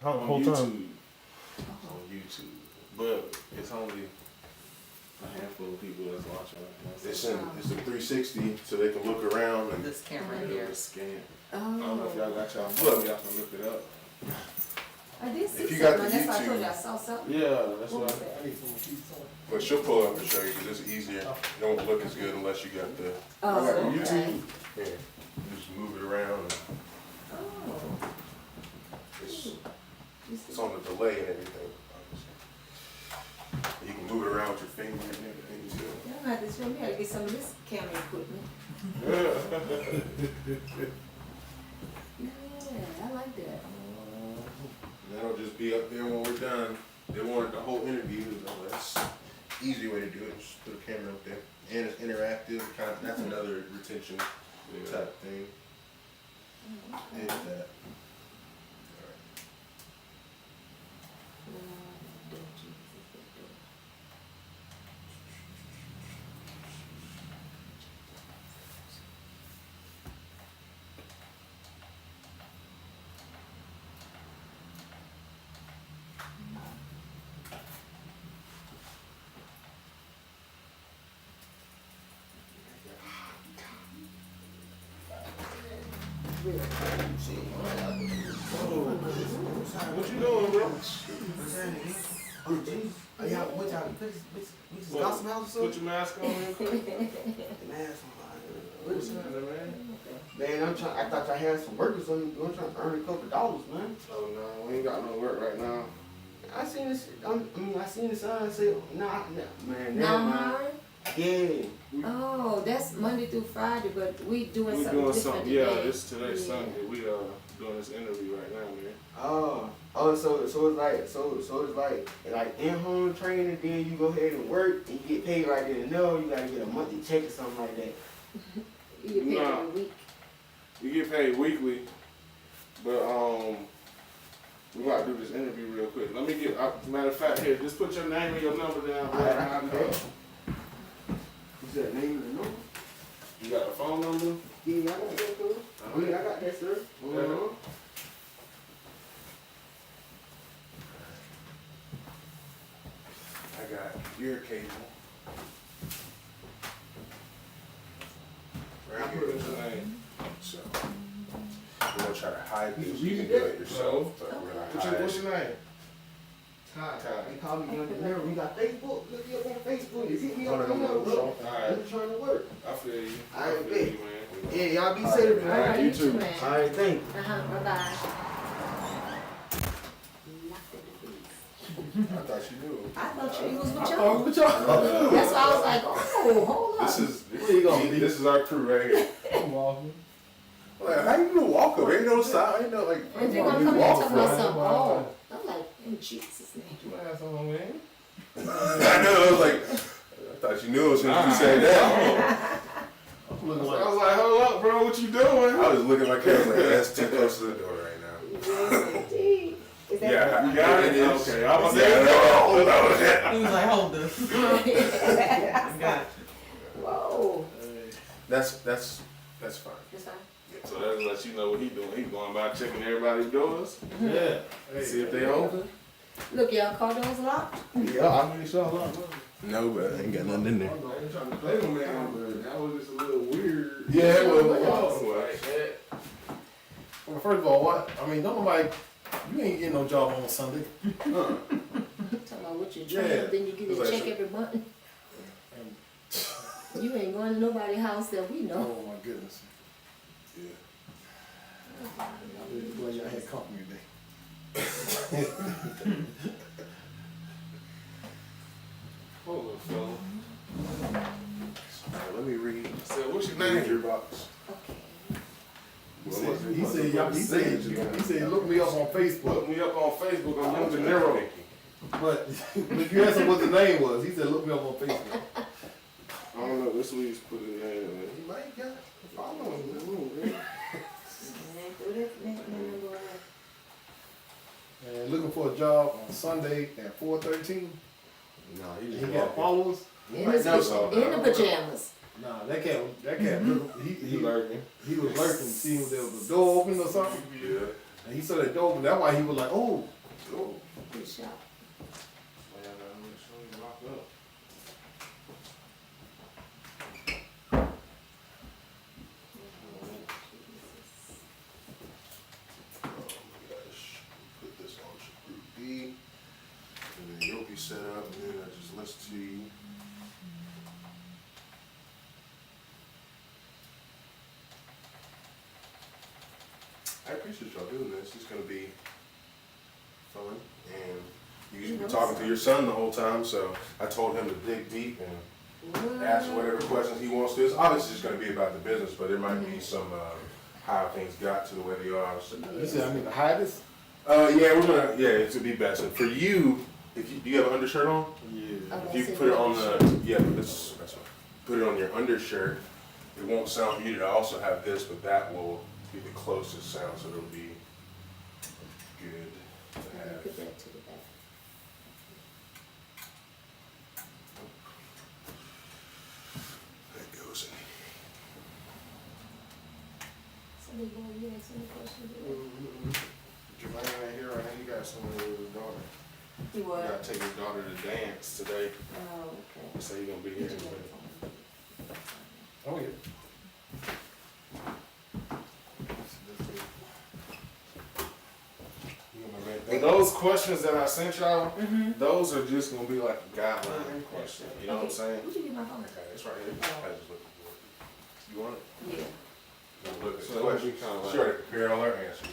whole YouTube. time? On YouTube, but it's only a handful of people that's watching right now. It's a 360, so they can look around and. This camera here. Scan. Oh. I don't know if y'all got y'all phone, y'all can look it up. I did see If you got something. the That's why I told YouTube- you I saw something. Yeah, that's What what was I. that? But she'll pull up and show you because it's easier. It don't look as good unless you got the. Oh, got okay. YouTube. Yeah, you just move it around. And Oh. it's on the delay and everything. You can move it around with your finger and everything too. Y'all got this room. We gotta get some of this camera equipment. Yeah, I like that. And that'll just be up there when we're done. They wanted the whole interview. So that's easy way to do it. Just put a camera up there, and it's interactive. Kind of, that's another retention type thing. Is that? What you doing, bro? Oh, jeez. Oh, y'all, what y'all, which gospel house or Put your mask on real quick. something? Man, What's happening, man? man, I thought y'all had some workers on you. I'm trying to earn a couple dollars, man. Oh no, we ain't got no work right now. I seen this, I seen the sign say, nah, man, never Now mind. hiring? Yeah. Oh, that's Monday through Friday, but we doing We something doing different something. today. Yeah, this today's Yeah. Sunday. We doing this interview right now, man. So it's like in-home training, then you go ahead and work, and you get paid right then and there. You gotta get a monthly check or something like that. You get paid Nah. every week. You get paid weekly, but we gotta do this interview real quick. Let me get. Matter of fact, here, just put your name and your number down. All right, I can do that. You said name and number? You got a phone number? Yeah, I got that, sir. I got that, sir. I got ear cable. I Right put here. in your name. So we're gonna try to hide this. You You can did do it yourself, but we're gonna What's hide. your name? Ty. They call me Young Demiro. We got Facebook. Look me up on Facebook. Just hit me Oh, up. no, You no, know, no, bro. Alright, I'm trying to work. I feel you. I I feel bet. you, man. Yeah, y'all be safe, All man. right, you you too. too, man. All right, thank you. Bye-bye. I thought you knew. I thought you was with Oh, y'all. what y'all? That's why I was like, oh, hold on. This Where you gonna be? is our crew right here. I'm walking. Like, how you do a walk up? Ain't no side. Ain't no like. And they're gonna you come here and walk talk from- about something. Oh, I'm like, in Jesus' name. You ass on, man. I know. I was like, I thought you knew as soon as you said that. I'm looking I like. was like, hold up, bro, what you doing? I was looking at my camera like that's too close to the door right now. Yes, indeed. Is that Yeah, You got it? It is. Okay, I was Yeah, there. hold on. He was like, hold this. I got it. Whoa. That's fine. That's fine. So that lets you know what he doing. He going by checking everybody's doors. Yeah. See if they open. Look, y'all, car doors locked? Yeah, I really saw a lot. No, but I ain't got nothing in I ain't trying to play with man, but that was just a little weird. Yeah, Well, first of all, what? I mean, don't nobody, you ain't getting no job on Sunday. Talking about what you train, Yeah. then you get It's a like check some- every month. You ain't going to nobody's house that we know. Oh my goodness. Yeah. I'm really glad y'all had company today. Hold up, fella. Alright, let me read. I said, what's your Read name? your box. Okay. He said, look me up on Facebook. Look me up on Facebook. I'm Young De Niro. But if you asked him what the name was, he said, look me up on Facebook. I don't know. This week's put it in. You might got Following the room, man. Man, throw that number away. And looking for a job on Sunday at 4:13. No, he He just got walking. followers. In the pajamas. Nah, that cat look, he He lurking. was lurking, seeing if there was a door open or something. Yeah. And he saw that door open, that's why he was like, oh. Good shot. Yeah, I'm gonna show you locked up. Oh my gosh. Put this on group B. And then you'll be set up, and then I just listen to you. I appreciate y'all doing this. It's gonna be fun, and you're gonna be talking to your son the whole time. So I told him to dig deep and ask whatever questions he wants to. It's obviously just gonna be about the business, but there might be some how things got to the way they are. So, You said I need to hide this? yeah, we're gonna. Yeah, it would be best. And for you, if you do you have an undershirt on? Yeah. If you put it on the that's fine. Put it on your undershirt. It won't sound muted. I also have this, but that will be the closest sound, so it'll be good to have. Put that to the back. That goes in. Somebody want you ask any questions? Jermaine ain't here right now. He got somewhere with his daughter. He He was. gotta take his daughter to dance today. Oh, okay. He said he gonna be here in a minute. Oh, yeah. And those questions that I sent y'all, Mm-hmm. those are just gonna be like a guideline question. You know what I'm saying? Where'd you get my phone? Okay, it's right here. I just looked for it. You want it? Yeah. Look at So the it'll be questions. kinda like- She already prepared all her answers.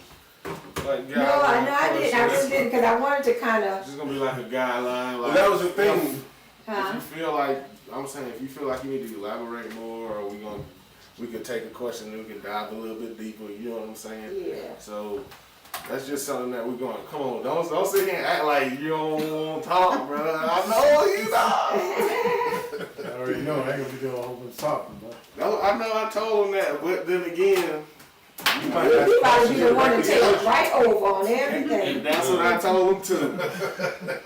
Like No, I know I did. I really didn't, because I wanted to kind of, It's just gonna be like a guideline. Well, Like, that was the thing. If huh? you feel like, I'm saying, if you feel like you need to elaborate more, or we could take a question and we can dive a little bit deeper. You know what I'm saying? Yeah. So that's just something that we're going. Come on, don't sit here and act like you don't want to talk, bro. I know you know. I already know, I ain't gonna be doing a whole bunch of talking, but. No, I know I told him that, but then again, You might You have to probably question be the one to directly. take it right over on and everything. that's what I told him too.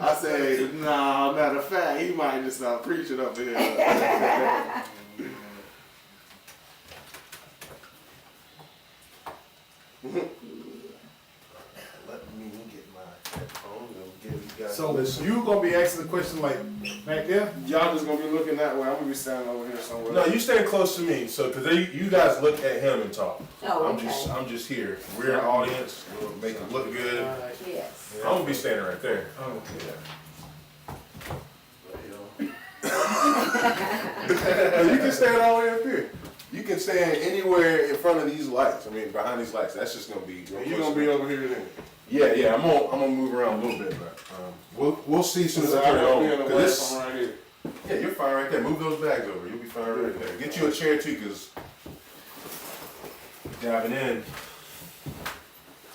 I said, nah, matter of fact, he might just start preaching up here. Let me get my headphones and give you guys. So listen. you gonna be asking the question like back there? Y'all just gonna be looking that way. I'm gonna be standing over here somewhere. No, you stand close to me, so because you guys look at him and talk. Oh, I'm okay. just here. We're an audience. We'll make it look good. Alright. Yes. I'm gonna be standing right there. Oh, You can stand all the way up here. You can stand anywhere in front of these lights. I mean, behind these lights. That's just gonna be. And you're gonna be over here then. Yeah. I'm gonna move around a little bit, but we'll see as soon as I turn it I'll be in on. the 'Cause way this- from right here. Yeah, you're fine right there. Move those bags over. You'll be fine right there. Get you a chair too, cause diving in,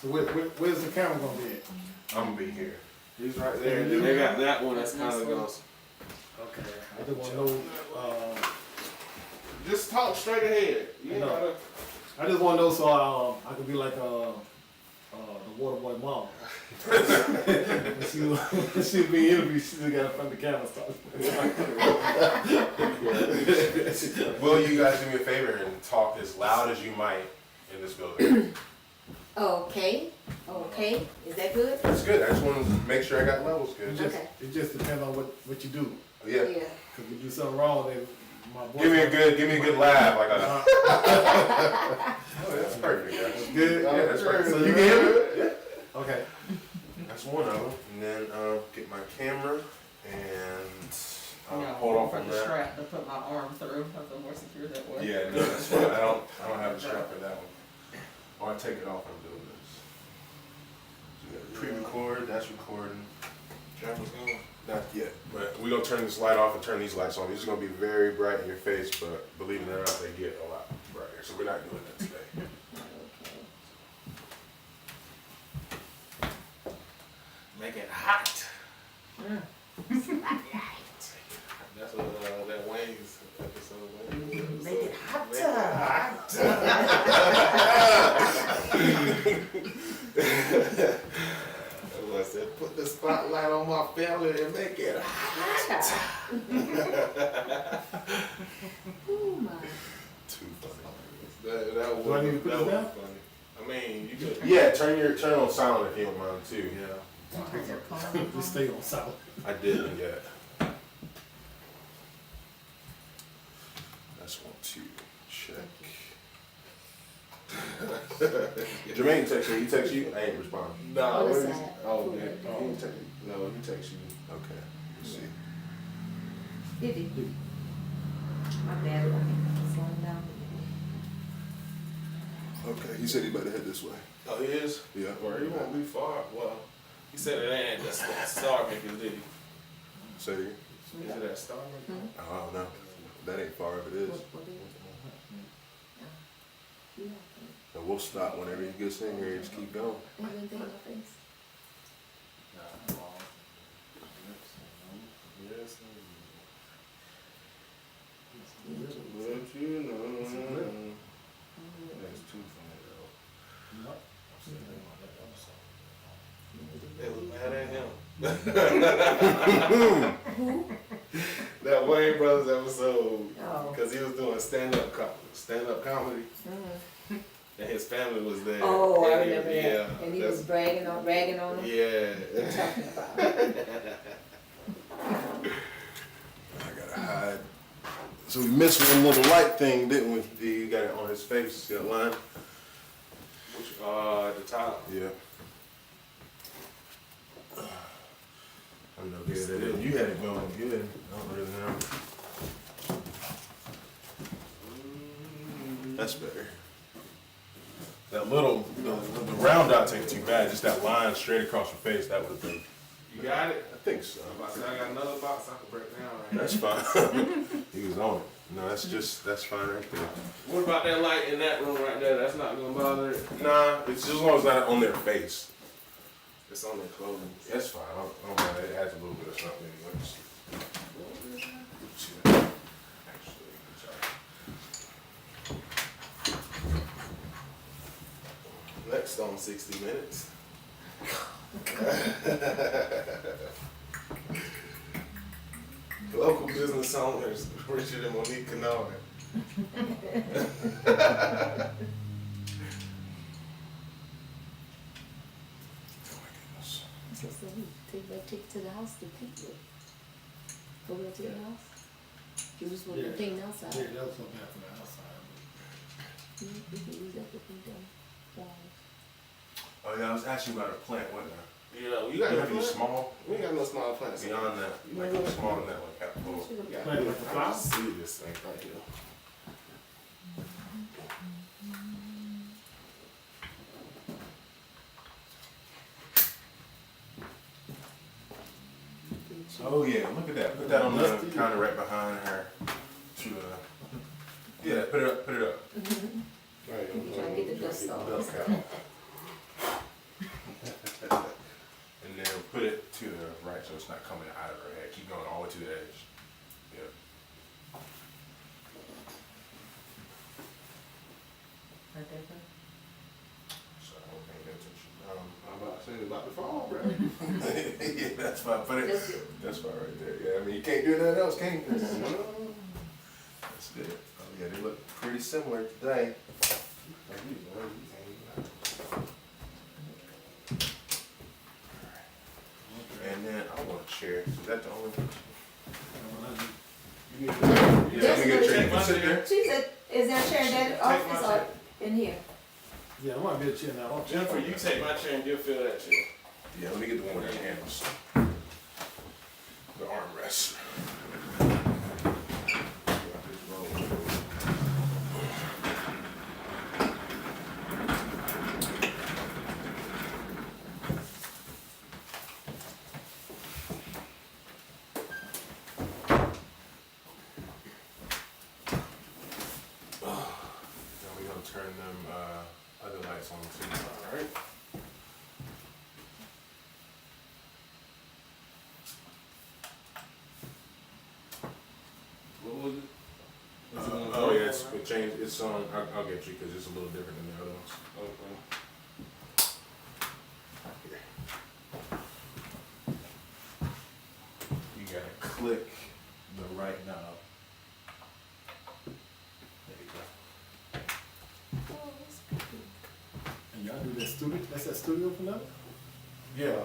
So where's the camera gonna be at? I'm gonna be here. He's right there. And then they got that one that's kind of goes. Okay. I just wanna know, Just talk straight ahead. You ain't No. gotta. I just wanna know so I could be like the water boy mom. She'll be interviewed, she just gotta front the camera start. Will you guys do me a favor and talk as loud as you might in this building? Okay. Okay. Is that good? That's good. I just want to make sure I got levels good. Okay. It just depends on what you do. Yeah. Yeah. Cause if you do something wrong, then my boy. Give me a good laugh. Like a. Oh, that's perfect. That's Good? Yeah, that's perfect. So You you can hear me? Yeah. Okay. That's one of them. And then get my camera and No, hold off for on the that. strap to put my arm through. I feel more secure that way. Yeah, no, that's fine. I don't have a strap for that one. Or I take it off. I'm doing this. So we got pre-record. That's recording. Camera's going. Not yet, but we're gonna turn this light off and turn these lights on. These are gonna be very bright in your face, but believe it or not, they get a lot brighter. So we're not doing that today. Make it hot. That's what that Wayne's episode was. Make it hotter. I said, put the spotlight on my family and make it hot. Oh my. Too funny. That Do I need to put that this was down? funny. I mean, you could. Yeah, turn on silent if you don't mind too. Yeah. Just stay on silent. I didn't yet. That's one, two, check. Jermaine text you. He text you. I ain't responding. Nah, Oh, what that's is? sad. Oh, Cool. man. He didn't text you. No, he text you. Okay. Let's see. Did he? My bad, I mean, slowing down. Okay. He said he better head this way. Oh, he is? Yeah. Well, he won't be far. Well, he said it ain't that Star Makers, did he? Say it again. Is it that Star Makers? I don't know. That ain't far if it is. What did he? And we'll stop whenever you get in here and just keep going. Anything on my face? Yes. But you know. That's too funny though. They was mad at him. Who? That Wayne Brothers episode, Oh. because he was doing stand-up comedy, Mhm. and his family was there. Oh, I And he- remember yeah, that. And he that's- was ragging on him. Yeah. Talking about. I gotta hide. So we missed one little light thing, didn't we? He got it on his face. See that line? Which, at the top. Yeah. I'm no good at it. You had it going good. I don't really know. That's better. That little, the round dots ain't too bad. Just that line straight across your face, that would have been. You got it? I think so. I'm about to say, I got another box I can break down right That's fine. He was on it. No, that's fine right there. What about that light in that room right there? That's not gonna bother it? Nah, it's just as long as it's not on their face. It's on their clothing. That's fine. I don't mind. It adds a little bit of something anyways. Actually, Next on 60 Minutes. Local business owners, Richard and Monique Kennard. So we take that ticket to the house to pick it. Go over to the house. You was supposed to Yeah. paint outside. Yeah, that was something from the outside. We can use that to paint them walls. Oh yeah, I was asking about a plant, wasn't I? Yeah, you You got no gotta be plant? small. We ain't got no small plants. Beyond that, like smaller than that, like half full. Yeah, Plant with the flowers? I see this thing right here. Oh yeah, look at that. Put that on the counter right behind her. To yeah, put it up. Put it up. Right, You trying to get the dust off. Dust out. And then put it to the right so it's not coming out of her head. Keep going all the way to the edge. Yeah. Right there, sir. So I don't pay attention. I'm about to say it's about to fall, bro. Yeah, that's fine. Put it. That's it. That's fine right there. Yeah, I mean you can't do nothing else, can you? That's good. Oh yeah, they look pretty similar today. And then I want a chair. Is that the only? Yeah, let me get a chair. You can sit there. She said, is there a chair in that Take my office chair. or in here? Yeah, there might be a chair now. Jennifer, you take my chair and you'll fill that chair. Yeah, let me get the one with the handles. The armrest. Now we're gonna turn them other lights on too. All right. What was it? Oh yeah, it changed. It's on. I'll get you because it's a little different than the other ones. Okay. You gotta click the right knob. There you go. Oh, that's pretty. And Y'all do that studio, that's that studio for now? Yeah.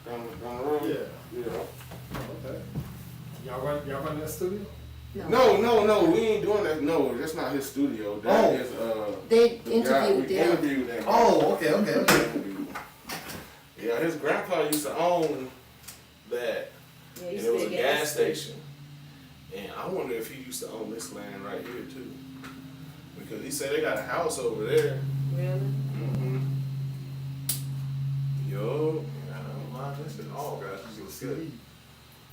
Down the road? Yeah. Yeah. Okay. Y'all run that studio? No, we ain't doing that. No, that's not his studio. That is They the guy we interviewed them. interviewed that guy. Oh, okay. Yeah, his grandpa used to own that. Yeah, And used it to was be a gas station. And I wonder if he used to own this land right here too. Because he said they got a house over there. Really? Mm-hmm. Yo. I don't mind this at all, guys. You This see looks good.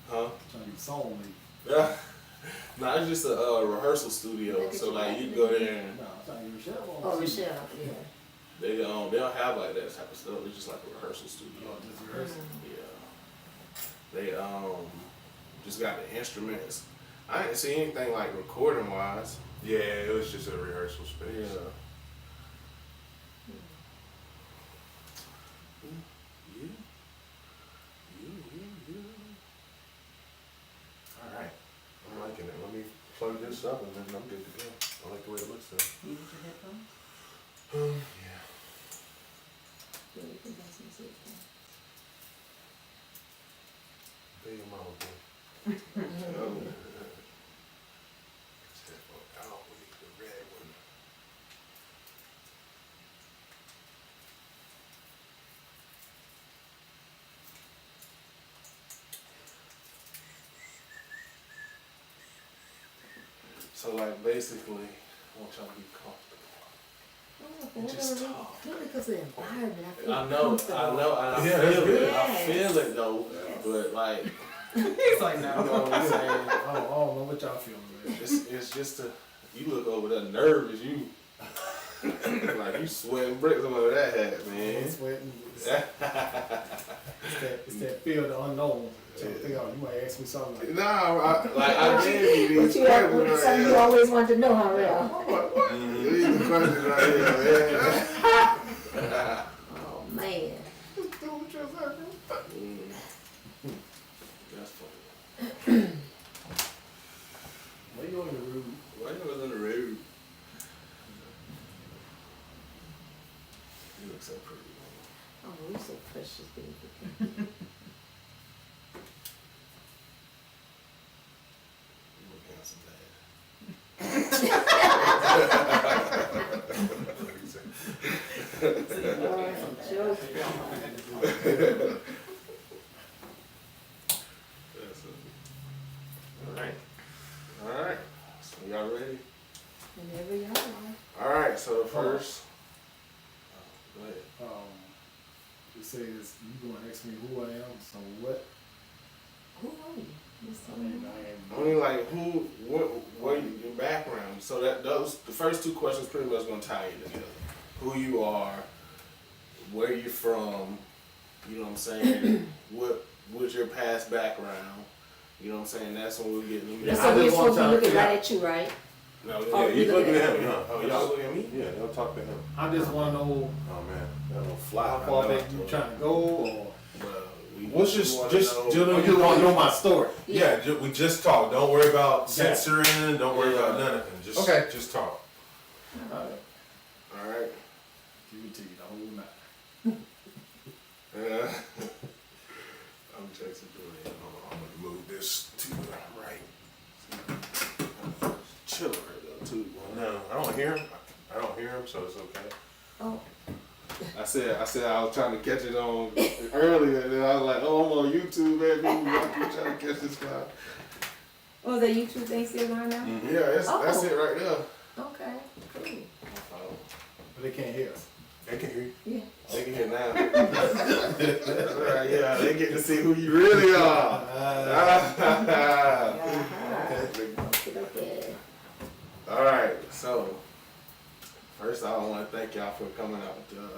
Huh? Trying to get song made. Yeah. No, it's just a rehearsal studio. Look at So you like back you in go the there and No, I'm trying to get Rochelle on. Oh, Rochelle, yeah. they don't have like that type of stuff. It's just like a rehearsal studio. Oh, just rehearsal. Yeah. They just got the instruments. I didn't see anything like recording wise. Yeah, it was just a rehearsal space. Yeah. All right, I'm liking it. Let me plug this up and then I'm good to go. I like the way it looks though. You need your headphones? Yeah. Yeah, you can dance and see it. Big mama boy. Oh. Oh, we need the red one. So like basically, I want y'all to be comfortable. Oh, Just really? talk. Really, because of the environment, I feel I know, comfortable. I Yeah, that's feel good. it. I Yes. feel it though, Yes. but like, He's like, you no. know what I'm saying? I don't know what y'all feeling, man. It's just you look over there nervous, you like you sweating bricks over that hat, man. I'm sweating. It's that fear of the unknown. Trying to think out, you might ask me something like, Nah, I gave you But these you have questions something you right always wanted to know, how real. here. These questions right here, man. Oh, man. That's funny. why you on the road? Why you was on the road? You look so pretty. Oh, you're so precious, baby. You look handsome, Lord, I'm joking. Alright. So y'all ready? Whenever y'all are. Alright, so first. Go ahead. It says, you gonna ask me who I am, so what? Who are you? Just tell I mean, me. I I mean, like, your background. So the first two questions pretty much gonna tie you together. Who you are, where you're from, you know what I'm saying? What's your past background? You know what I'm saying? That's when we get them. That's I so we're just want supposed to be y'all- looking yeah. right at you, right? No, Oh, yeah, you Look looking at at him, huh? Oh, y'all look at me? Yeah, y'all talk to him. I just wanna know Oh man, that little how fly. far back you trying to go, or Well, What's just wanna just know- or you wanna know my story? Yeah, we just talk. Don't worry about Yeah. censoring. Don't worry about Yeah. none of it. Just Okay. just talk. Alright, Alright. give it to you the whole night. Yeah. I'm texting Julian. I'm gonna move this to the right. Chilling right though too. No, I don't hear him. I don't hear him, so it's okay. Oh, I said I was trying to catch it on earlier, and then I was like, oh, I'm on YouTube, man. I'm trying to catch this guy. oh, the YouTube thing still going now? Yeah, that's it right there. Okay, cool. But they can't hear us. They can hear you. Yeah. They can hear now. That's right, yeah, they get to see who you really are. Okay, okay. All right, so first I want to thank y'all for coming out to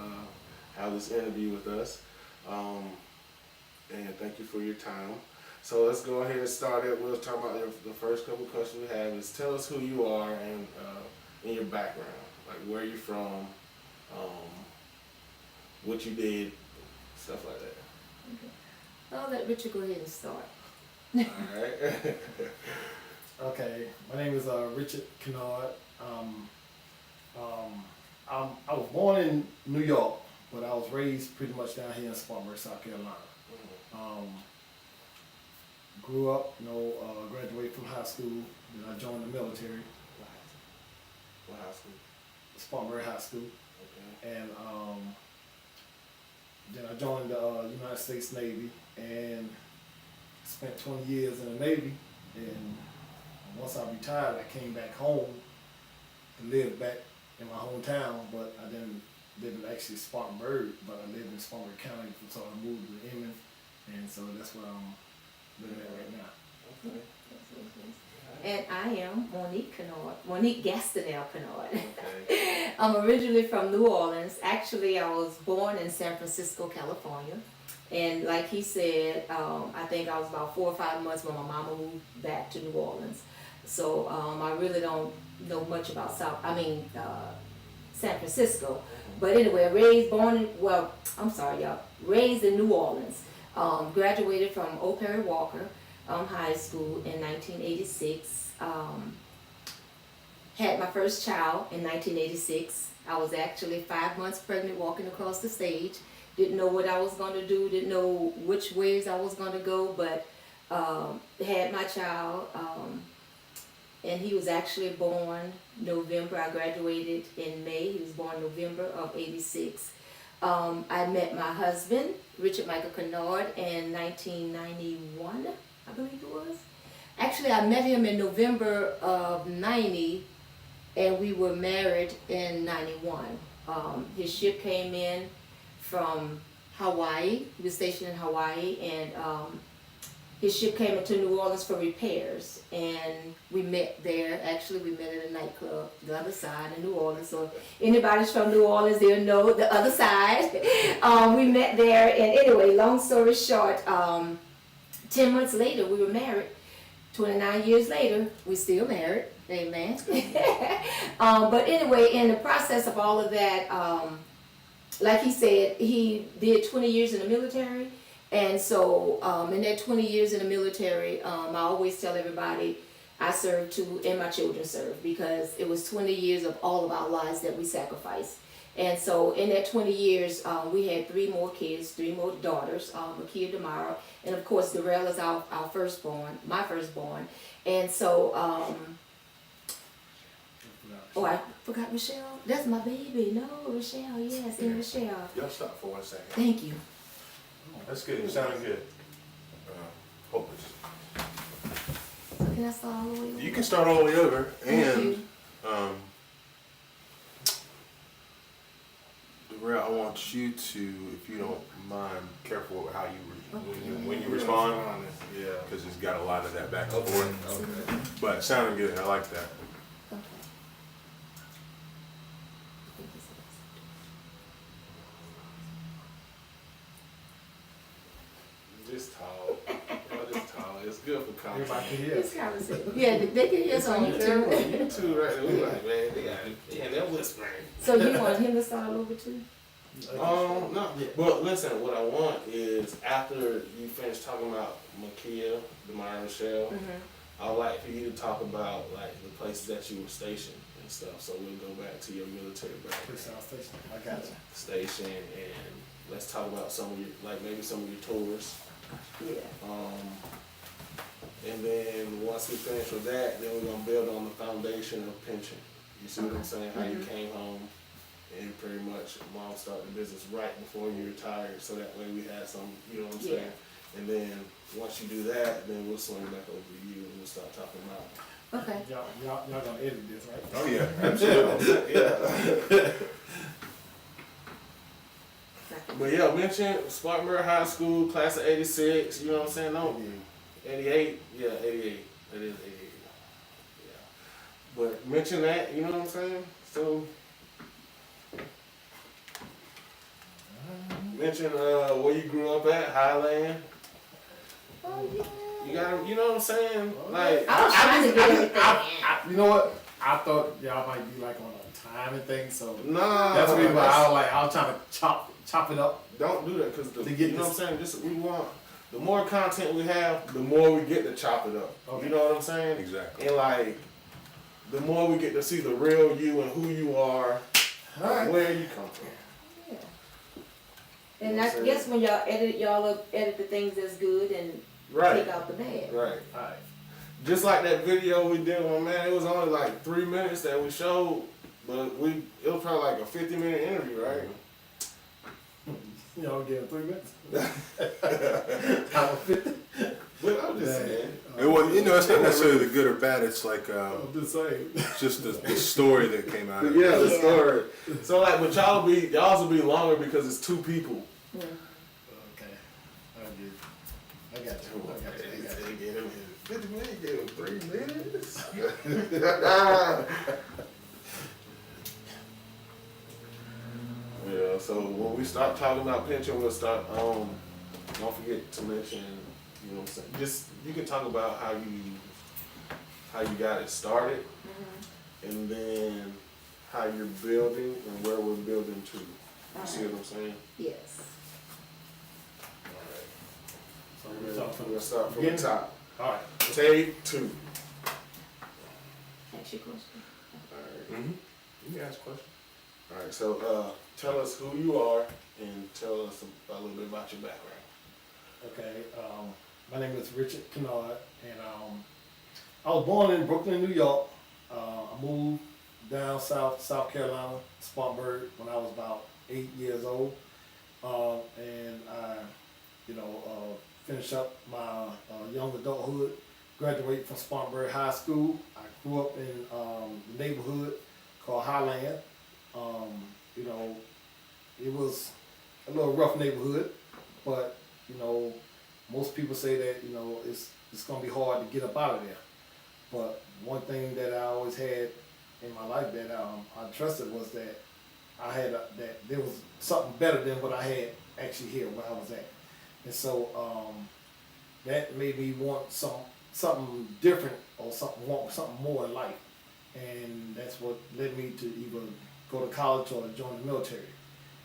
have this interview with us, and thank you for your time. So let's go ahead and start it. We'll talk about the first couple questions we have is tell us who you are and your background, like where you're from, what you did, stuff like that. I'll let Richard go ahead and start. All right. Okay, my name is Richard Kennard. I was born in New York, but I was raised pretty much down here in Spartanburg, South Carolina. Grew up, graduated from high school, then I joined the military, What high school? Spartanburg High School, Okay. and then I joined the United States Navy and spent 20 years in the Navy. And once I retired, I came back home to live back in my hometown, but I didn't live in actually Spartanburg, but I lived in Spartanburg County, so I moved to Inman, and so that's where I'm living at right now. Okay. And I am Monique Gastineau Kennard. Okay. I'm originally from New Orleans. Actually, I was born in San Francisco, California. And like he said, I think I was about 4 or 5 months when my mama moved back to New Orleans. So I really don't know much about San Francisco. But anyway, raised in New Orleans. Graduated from O. Perry Walker High School in 1986. Had my first child in 1986. I was actually 5 months pregnant walking across the stage. Didn't know what I was going to do, didn't know which ways I was going to go, but had my child, and he was actually born November. I graduated in May. He was born November of '86. I met my husband, Richard Michael Kennard, in 1991, I believe it was. Actually, I met him in November of '90, and we were married in '91. His ship came in from Hawaii. He was stationed in Hawaii, and his ship came into New Orleans for repairs, and we met there. Actually, we met at a nightclub, the other side in New Orleans. So anybody's from New Orleans, they'll know the other side. We met there, and anyway, long story short, 10 months later, we were married. 29 years later, we still married. Amen. But anyway, in the process of all of that, like he said, he did 20 years in the military. And so in that 20 years in the military, I always tell everybody I served too, and my children served, because it was 20 years of all of our lives that we sacrificed. And so in that 20 years, we had 3 more kids, 3 more daughters, Makia, Damara, and of course Darrell is our firstborn, my firstborn. And so, oh, I forgot Rochelle. That's my baby. No, Rochelle, yes, and Rochelle. Y'all stop for 1 second. Thank you. That's good. You sounding good. Hopeless. So can I start all the way over? You can start all the way over, Thank and you. Darrell, I want you to, if you don't mind, careful with how you Okay. when you respond. Yeah, because it's got a lot of that back and forth. Okay. But it sounded good. I like that. Okay. Just tall. Just tall. It's good for content. Everybody can hear. It's conversation. Yeah, they can hear It's on on YouTube. YouTube right there. We like, man, they're whispering. So you want him to start over too? No. But listen, what I want is after you finish talking about Makia, Damara, Rochelle, I'd like for you to talk about like the places that you were stationed and stuff. So we'll go back to your military Please background, sound station. I got you. station, and let's talk about some of your, like maybe some of your tours. Yeah. And then once we finish with that, then we're gonna build on the foundation of pension. You see what I'm saying? How you came home and pretty much mom started the business right before you retired, so that way we had some, you know what I'm saying? Yeah. And then once you do that, then we'll swing back over to you and we'll start talking about. Okay. Y'all gonna edit this, right? Oh yeah, absolutely. Yeah. But yeah, mention Spartanburg High School, class of '86. You know what I'm saying? No, '88. Yeah, '88. It is '88. Yeah. But mention that. You know what I'm saying? So mention where you grew up at, Highland. Oh yeah. You gotta, you know what I'm saying? Like I was trying to get everything. You know what? I thought y'all might be like on a timing thing, so nah. that's the reason why I was trying to chop it up. Don't do that because To you get know this- what I'm saying. Just we want the more content we have, the more we get to chop it up. Okay. You know what I'm saying? Exactly. And like, the more we get to see the real you and who you are, All right. where you come from. Yeah. And know I what I'm guess saying? when y'all edit the things that's good and Right. take out the bad. Right. Alright. Just like that video we did on, man, it was only like 3 minutes that we showed, but it was probably like a 50-minute interview, right? You know, give him 3 minutes. Hour 50. But I'm just saying. It was, you know, it's not necessarily the good or bad. It's like I'm just saying. just the story that came out of it. Yeah, the Yeah. story. So like, but y'all's will be longer because it's 2 people. Okay. I got you. I got you. They gave him 50 minutes, they gave him 3 minutes. Yeah, so when we start talking about pension, we'll start, don't forget to mention, you know what I'm saying, just, you can talk about how you got it started, and then how you're building and where we're building to. You see what I'm saying? Yes. So we're talking We're from gonna start from the top. Alright. Take 2. Ask your question. Alright. Mm-hmm. You can ask questions. Alright, so tell us who you are and tell us a little bit about your background. Okay. My name is Richard Kennard, and I was born in Brooklyn, New York. I moved down south, South Carolina, Spartanburg, when I was about 8 years old, and I, finished up my young adulthood. Graduated from Spartanburg High School. I grew up in the neighborhood called Highland. It was a little rough neighborhood, but most people say that it's gonna be hard to get up out of there. But one thing that I always had in my life that I trusted was that that there was something better than what I had actually here where I was at, and so that made me want something different or want something more in life, and that's what led me to either go to college or join the military.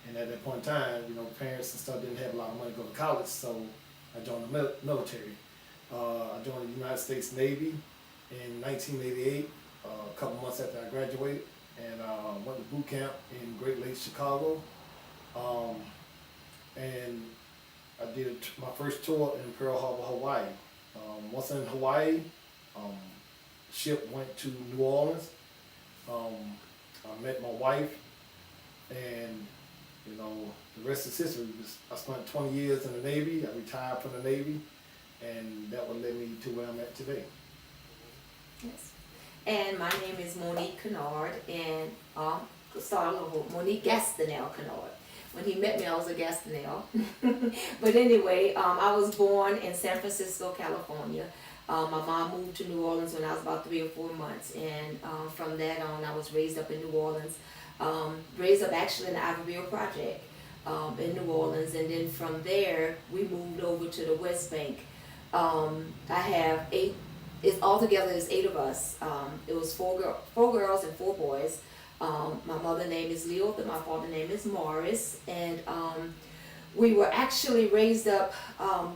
And at that point in time, parents and stuff didn't have a lot of money to go to college, so I joined the military. I joined the United States Navy in 1988, a couple months after I graduated, and went to boot camp in Great Lakes, Chicago. And I did my first tour in Pearl Harbor, Hawaii. Once in Hawaii, ship went to New Orleans. I met my wife, and the rest is history. I spent 20 years in the Navy. I retired from the Navy, and that would lead me to where I'm at today. Yes. And my name is Monique Kennard, and start a little Monique Gastineau Kennard. When he met me, I was a Gastineau. But anyway, I was born in San Francisco, California. My mom moved to New Orleans when I was about 3 or 4 months, and from that on, I was raised up in New Orleans. Raised up actually in the Ivoryville Project in New Orleans, and then from there we moved over to the West Bank. I have 8. Altogether is 8 of us. It was 4 girls and 4 boys. My mother's name is Leota, my father's name is Morris, and we were actually raised up,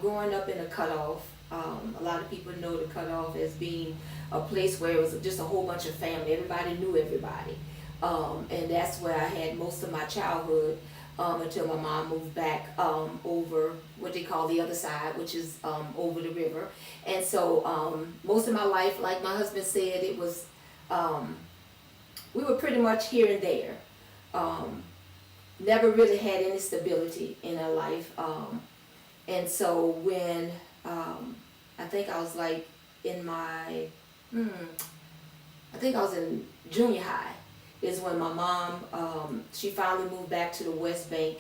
growing up in a cutoff. A lot of people know the cutoff as being a place where it was just a whole bunch of family. Everybody knew everybody. And that's where I had most of my childhood until my mom moved back over what they call the other side, which is over the river. And so most of my life, like my husband said, it was, we were pretty much here and there. Never really had any stability in our life. And so when I think I was like in my, I think I was in junior high, is when my mom, she finally moved back to the West Bank,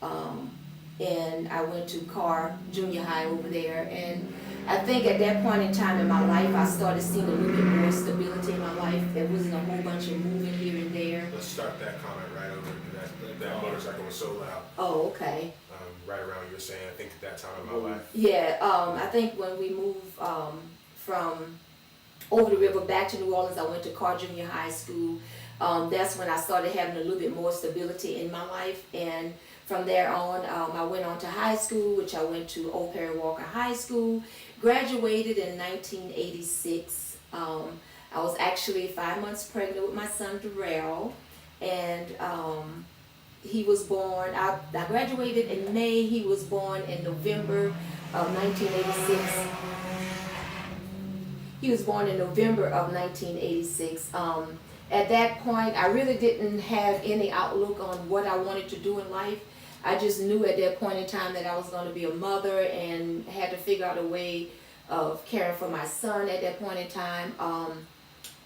and I went to Carr Junior High over there, and I think at that point in time in my life, I started seeing a little bit more stability in my life. There wasn't a whole bunch of moving here and there. Let's start that comment right over that motorcycle was so loud. Oh, okay. Right around you were saying, I think at that time in my life. Yeah, I think when we moved from over the river back to New Orleans, I went to Carr Junior High School. That's when I started having a little bit more stability in my life, and from there on, I went on to high school, which I went to Old Perry Walker High School, graduated in 1986. I was actually 5 months pregnant with my son Darrell, and he was born, I graduated in May, he was born in November of 1986. He was born in November of 1986. At that point, I really didn't have any outlook on what I wanted to do in life. I just knew at that point in time that I was going to be a mother and had to figure out a way of caring for my son at that point in time.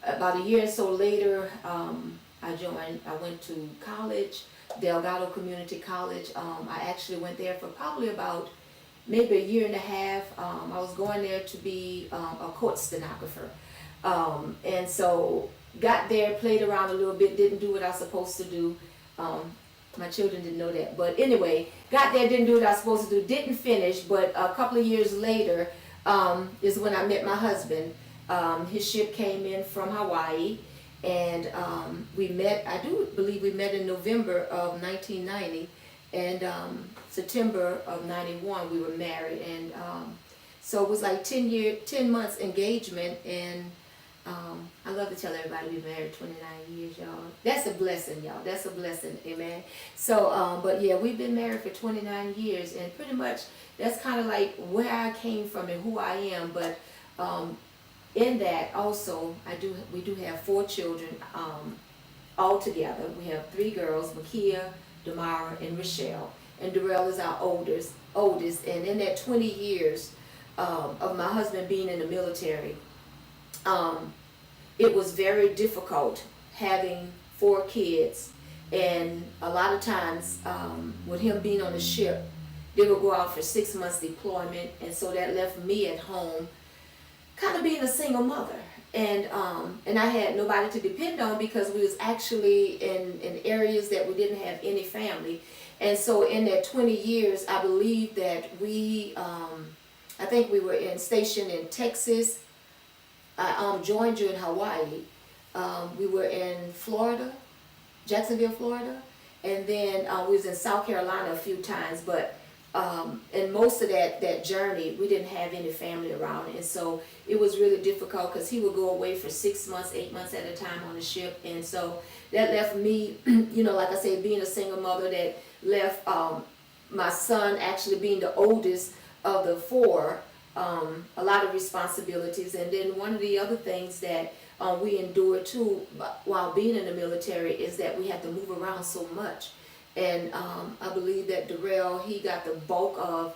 About a year or so later, I went to college, Delgado Community College. I actually went there for probably about maybe a year and a half. I was going there to be a court stenographer. And so got there, played around a little bit, didn't do what I was supposed to do. My children didn't know that. But anyway, got there, didn't do what I was supposed to do, didn't finish, but a couple of years later is when I met my husband. His ship came in from Hawaii, and we met, I do believe we met in November of 1990, and September of 91 we were married, and so it was like 10 months engagement, and I love to tell everybody we've married 29 years, y'all. That's a blessing, y'all. That's a blessing, amen. So, but yeah, we've been married for 29 years, and pretty much that's kind of like where I came from and who I am. But in that also, we do have 4 children all together. We have 3 girls, Makia, Damara, and Rochelle. And Darrell is our oldest. And in that 20 years of my husband being in the military, it was very difficult having 4 kids, and a lot of times with him being on the ship, they would go out for 6 months deployment, and so that left me at home kind of being a single mother, and I had nobody to depend on because we was actually in areas that we didn't have any family. And so in that 20 years, I believe that we I think we were stationed in Texas. I joined you in Hawaii. We were in Florida, Jacksonville, Florida, and then we was in South Carolina a few times. But and most of that journey, we didn't have any family around, and so it was really difficult because he would go away for 6 months, 8 months at a time on the ship, and so that left me, like I said, being a single mother. That left my son actually being the oldest of the 4. A lot of responsibilities, and then one of the other things that we endured too while being in the military is that we had to move around so much, and I believe that Darrell, he got the bulk of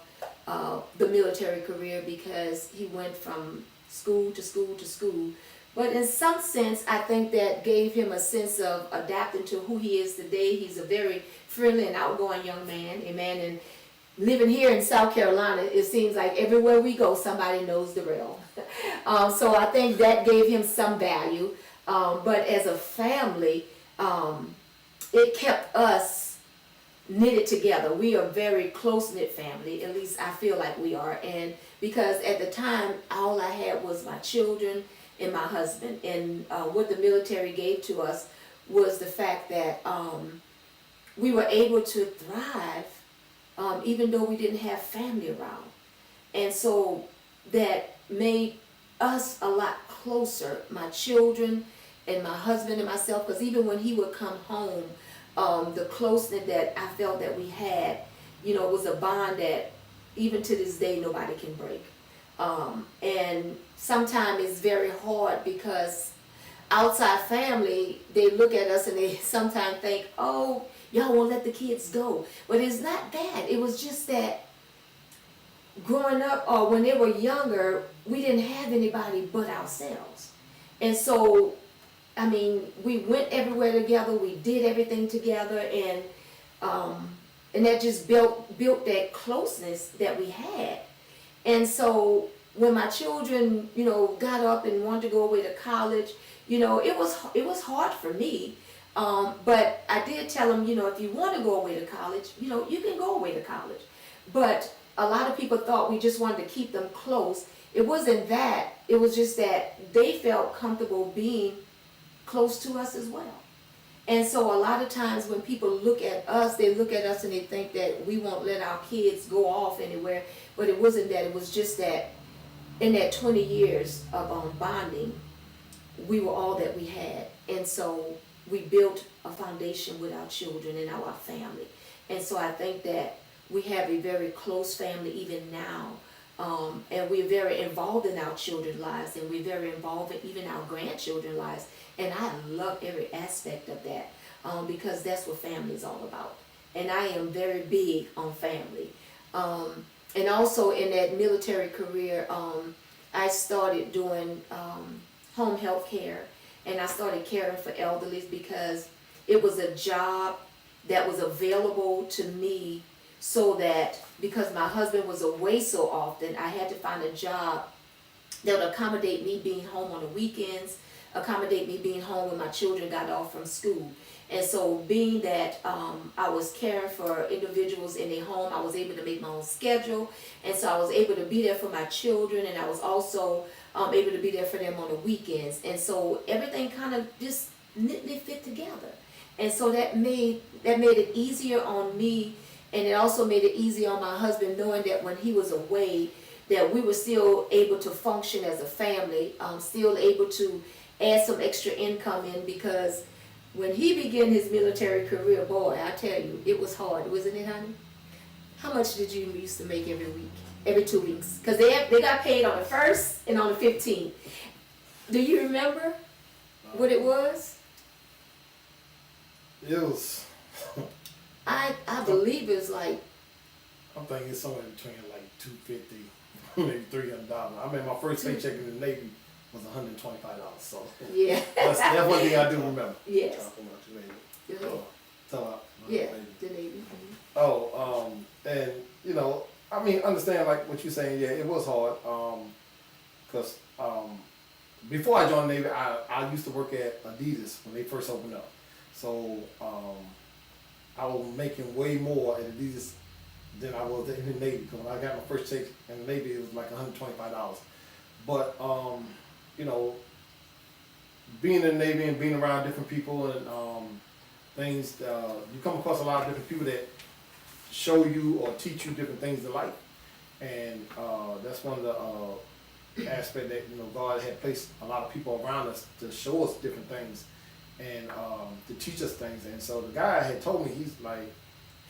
the military career because he went from school to school to school. But in some sense, I think that gave him a sense of adapting to who he is today. He's a very friendly and outgoing young man, amen. And living here in South Carolina, it seems like everywhere we go, somebody knows Darrell. So I think that gave him some value. But as a family, it kept us knitted together. We are a very close-knit family, at least I feel like we are. And because at the time, all I had was my children and my husband. And what the military gave to us was the fact that we were able to thrive even though we didn't have family around. And so that made us a lot closer, my children and my husband and myself, because even when he would come home, the closeness that I felt that we had, was a bond that even to this day nobody can break. And sometimes it's very hard because outside family, they look at us and they sometimes think, oh, y'all won't let the kids go. But it's not that. It was just that growing up or when they were younger, we didn't have anybody but ourselves. And so, we went everywhere together. We did everything together, and that just built that closeness that we had. And so when my children, got up and wanted to go away to college, it was hard for me. But I did tell them, if you want to go away to college, you can go away to college. But a lot of people thought we just wanted to keep them close. It wasn't that. It was just that they felt comfortable being close to us as well. And so a lot of times when people look at us, they look at us and they think that we won't let our kids go off anywhere. But it wasn't that. It was just that in that 20 years of bonding, we were all that we had. And so we built a foundation with our children and our family. And so I think that we have a very close family even now. And we're very involved in our children's lives, and we're very involved in even our grandchildren's lives. And I love every aspect of that, because that's what family is all about. And I am very big on family. And also in that military career, I started doing home health care, and I started caring for elderly because it was a job that was available to me, so that because my husband was away so often, I had to find a job that would accommodate me being home on the weekends, accommodate me being home when my children got off from school. And so being that I was caring for individuals in their home, I was able to make my own schedule. And so I was able to be there for my children, and I was also able to be there for them on the weekends. And so everything kind of just neatly fit together. And so that made it easier on me, and it also made it easier on my husband, knowing that when he was away, that we were still able to function as a family, still able to add some extra income in, because when he began his military career, boy, I tell you, it was hard, wasn't it, honey? How much did you used to make every week, every 2 weeks? Because they got paid on the 1st and on the 15th. Do you remember what it was? It was, I believe it was like, I'm thinking it's somewhere between like $250, maybe $300. I mean, my first paycheck in the Navy was $125. So yeah. that's one thing I do remember. Yes. Talking about your neighbor. Go ahead. So, Yeah, the Navy. and you know, I mean, understand like what you're saying. Yeah, it was hard. Cause before I joined the Navy, I used to work at Adidas when they first opened up. So I was making way more at Adidas than I was in the Navy. Because when I got my first check in the Navy, it was like $125. But you know, being in the Navy and being around different people and things, you come across a lot of different people that show you or teach you different things in life. And that's one of the aspects that, you know, God had placed a lot of people around us to show us different things and to teach us things. And so the guy had told me, he's like,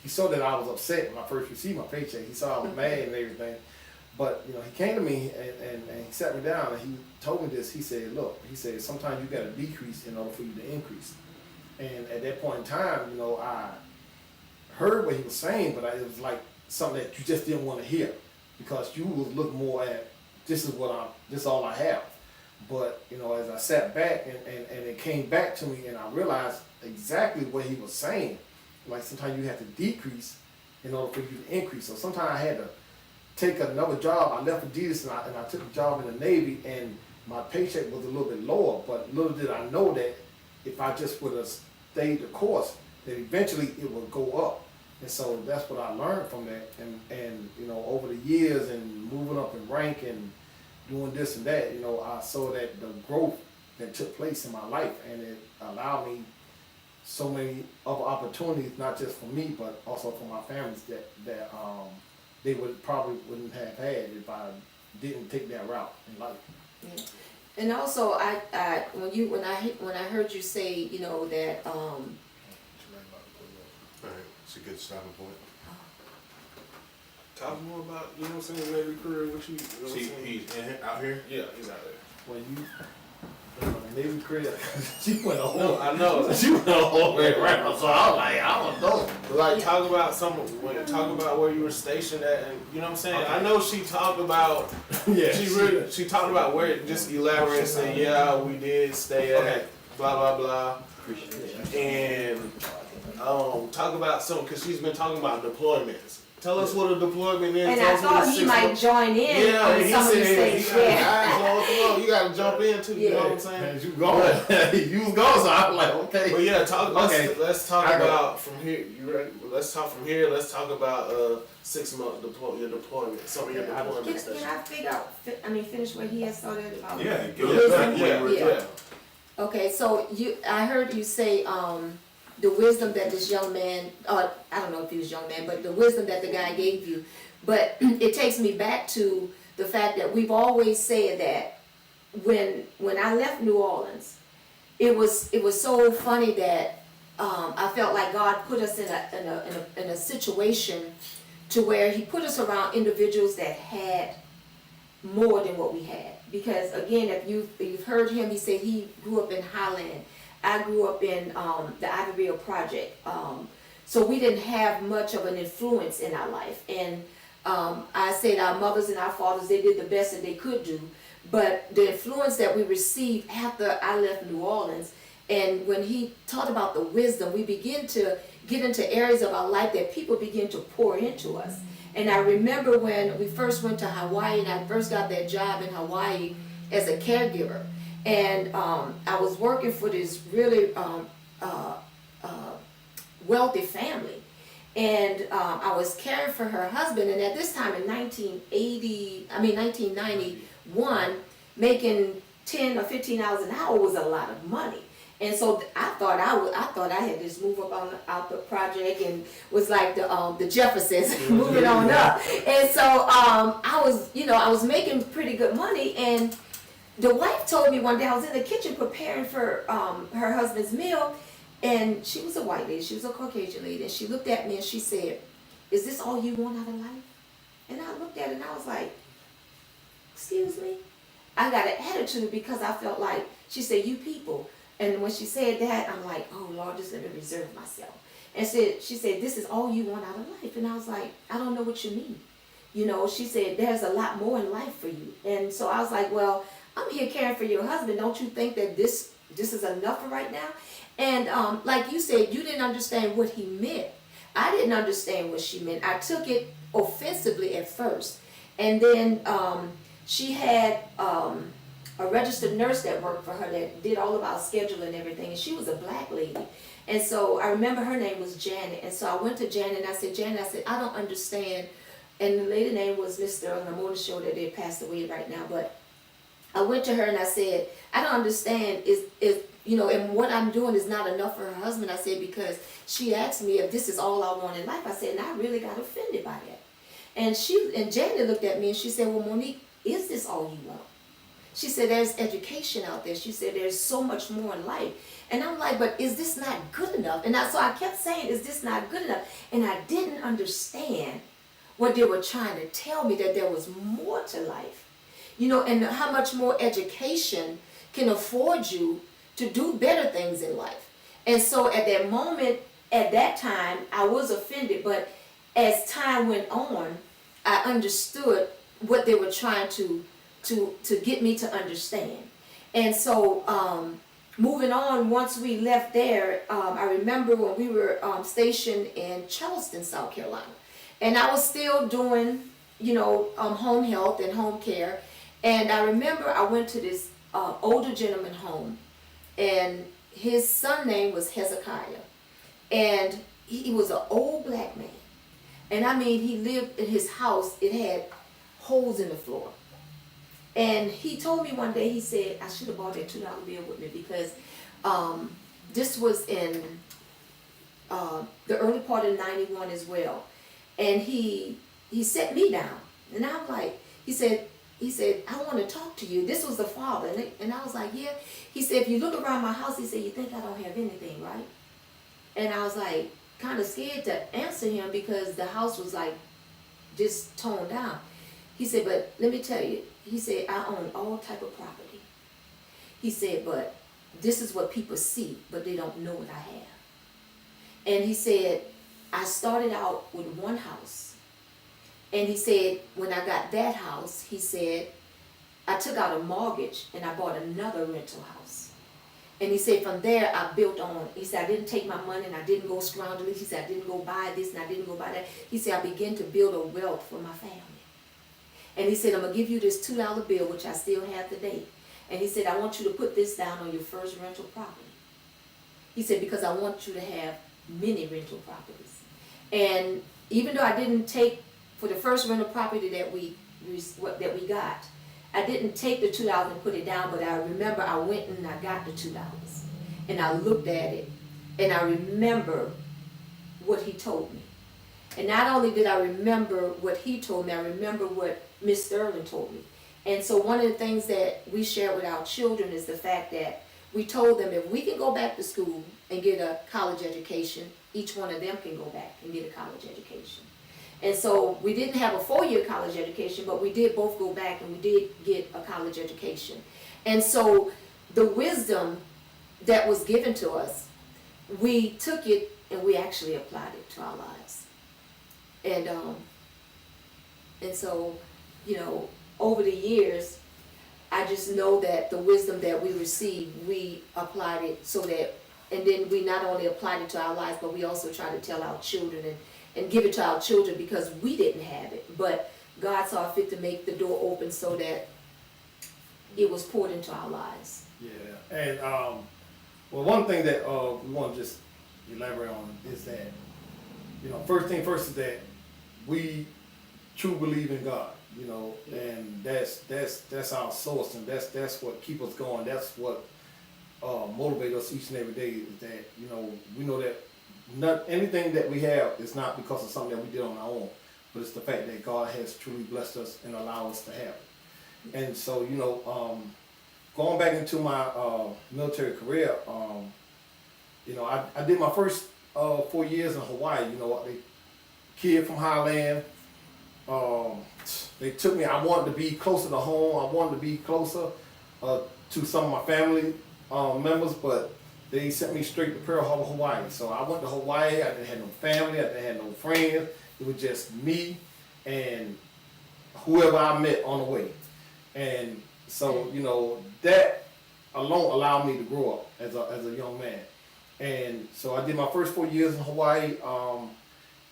he saw that I was upset when I first received my paycheck. He saw I was mad and everything. But, you know, he came to me and he sat me down and he told me this. He said, look, he said, sometimes you got to decrease in order for you to increase. And at that point in time, you know, I heard what he was saying, but it was like something that you just didn't want to hear, because you was looking more at, this is all I have. But, you know, as I sat back and it came back to me and I realized exactly what he was saying. Like sometimes you have to decrease in order for you to increase. So sometimes I had to take another job. I left Adidas and I took a job in the Navy, and my paycheck was a little bit lower, but little did I know that if I just would have stayed the course, that eventually it would go up. And so that's what I learned from that. And you know, over the years and moving up in rank and doing this and that, you know, I saw that the growth that took place in my life, and it allowed me so many other opportunities, not just for me, but also for my families that they wouldn't have had if I didn't take that route in life. Yeah. And also, when I heard you say, you know, that Alright, it's a good stopping point. Talk more about, you know what I'm saying, Navy career, what you know what I'm See, saying? he's in here, out here. Yeah, he's out there. When you Navy career, she went a whole. No, I know. She went a whole way around. So I was like, I don't know. Like, talk about where you were stationed at, and you know what I'm saying. I know she talked about. Yeah. She talked about where. Just elaborate and say, yeah, we did stay at blah blah blah, and talk about some, because she's been talking about deployments. Tell us what a deployment is. and I thought he might join in Yeah, on and he some of these said, things. you gotta jump in too. You know what I'm saying? And you going? You was going, so I was like, okay. But yeah, let's talk I about from here. You ready? Let's talk from here. Let's talk about 6 month your deployment. Some of your deployment Can stations. I finish what he had started about? Yeah, Yeah. Okay, so I heard you say the wisdom that this young man, I don't know if he was a young man, but the wisdom that the guy gave you. But it takes me back to the fact that we've always said that when I left New Orleans, it was so funny that I felt like God put us in a situation to where He put us around individuals that had more than what we had. Because again, if you've heard him, he said he grew up in Highland. I grew up in the Ivory Project. So we didn't have much of an influence in our life. And I said our mothers and our fathers, they did the best that they could do. But the influence that we received after I left New Orleans, and when he taught about the wisdom, we began to get into areas of our life that people begin to pour into us. And I remember when we first went to Hawaii, and I first got that job in Hawaii as a caregiver. And I was working for this really wealthy family. And I was caring for her husband. And at this time in 1991, making 10 or 15 hours an hour was a lot of money. And so I thought I had just moved up out the project and was like the Jeffersons moving on up. And so I was making pretty good money. And the wife told me one day, I was in the kitchen preparing for her husband's meal, and she was a white lady, she was a Caucasian lady, and she looked at me and she said, "Is this all you want out of life?" And I looked at it and I was like, "Excuse me?" I got an attitude because I felt like, she said, "You people." And when she said that, I'm like, "Oh Lord, just let me reserve myself." And she said, "This is all you want out of life." And I was like, "I don't know what you mean." She said, "There's a lot more in life for you." And so I was like, "Well, I'm here caring for your husband. Don't you think that this is enough for right now?" And like you said, you didn't understand what he meant. I didn't understand what she meant. I took it offensively at first. And then she had a registered nurse that worked for her that did all about scheduling and everything. And she was a black lady. And so I remember her name was Janet. And so I went to Janet and I said, "Janet," I said, "I don't understand." And the lady name was Miss Sterling. I'm on the show that they passed away right now. But I went to her and I said, "I don't understand and what I'm doing is not enough for her husband." I said, because she asked me if this is all I want in life. I said, and I really got offended by that. And Janet looked at me and she said, "Well, Monique, is this all you want?" She said, "There's education out there." She said, "There's so much more in life." And I'm like, "But is this not good enough?" And so I kept saying, "Is this not good enough?" And I didn't understand what they were trying to tell me, that there was more to life. And how much more education can afford you to do better things in life. And so at that moment, at that time, I was offended, but as time went on, I understood what they were trying to get me to understand. And so moving on, once we left there, I remember when we were stationed in Charleston, South Carolina. And I was still doing, home health and home care. And I remember I went to this older gentleman home, and his son name was Hezekiah. And he was an old black man. And I mean, he lived in his house, it had holes in the floor. And he told me one day, he said, I should have bought that $2 bill with me, because this was in the early part of 91 as well. And he set me down. And I'm like, he said, "I want to talk to you." This was the father. And I was like, "Yeah." He said, "If you look around my house," he said, "you think I don't have anything, right?" And I was like, kind of scared to answer him, because the house was like just toned down. He said, "But let me tell you," he said, "I own all type of property." He said, "But this is what people see, but they don't know what I have." And he said, "I started out with one house. And he said, when I got that house," he said, "I took out a mortgage and I bought another rental house. And he said, from there I built on." He said, "I didn't take my money and I didn't go scrounging." He said, "I didn't go buy this and I didn't go buy that." He said, "I began to build a wealth for my family." And he said, "I'm going to give you this $2 bill, which I still have today." And he said, "I want you to put this down on your first rental property." He said, "Because I want you to have many rental properties." And even though I didn't take, for the first rental property that we got, I didn't take the $2 and put it down, but I remember I went and I got the $2. And I looked at it, and I remember what he told me. And not only did I remember what he told me, I remember what Miss Sterling told me. And so one of the things that we share with our children is the fact that we told them if we can go back to school and get a college education, each one of them can go back and get a college education. And so we didn't have a 4-year college education, but we did both go back and we did get a college education. And so the wisdom that was given to us, we took it and we actually applied it to our lives. And so, you know, over the years, I just know that the wisdom that we received, we applied it so that, and then we not only applied it to our lives, but we also try to tell our children and give it to our children because we didn't have it. But God saw fit to make the door open so that it was poured into our lives. Yeah, and well, one thing that we want to just elaborate on is that, you know, first thing first is that we truly believe in God, you know, and that's our source, and that's what keeps us going. That's what motivates us each and every day. Is that, you know, we know that not anything that we have is not because of something that we did on our own, but it's the fact that God has truly blessed us and allowed us to have it. And so, you know, going back into my military career, you know, I did my first 4 years in Hawaii. You know, a kid from Highland. They took me. I wanted to be closer to home. I wanted to be closer to some of my family members, but they sent me straight to Pearl Harbor, Hawaii. So I went to Hawaii. I didn't have no family. I didn't have no friends. It was just me and whoever I met on the way. And so, you know, that alone allowed me to grow up as a young man. And so I did my first 4 years in Hawaii,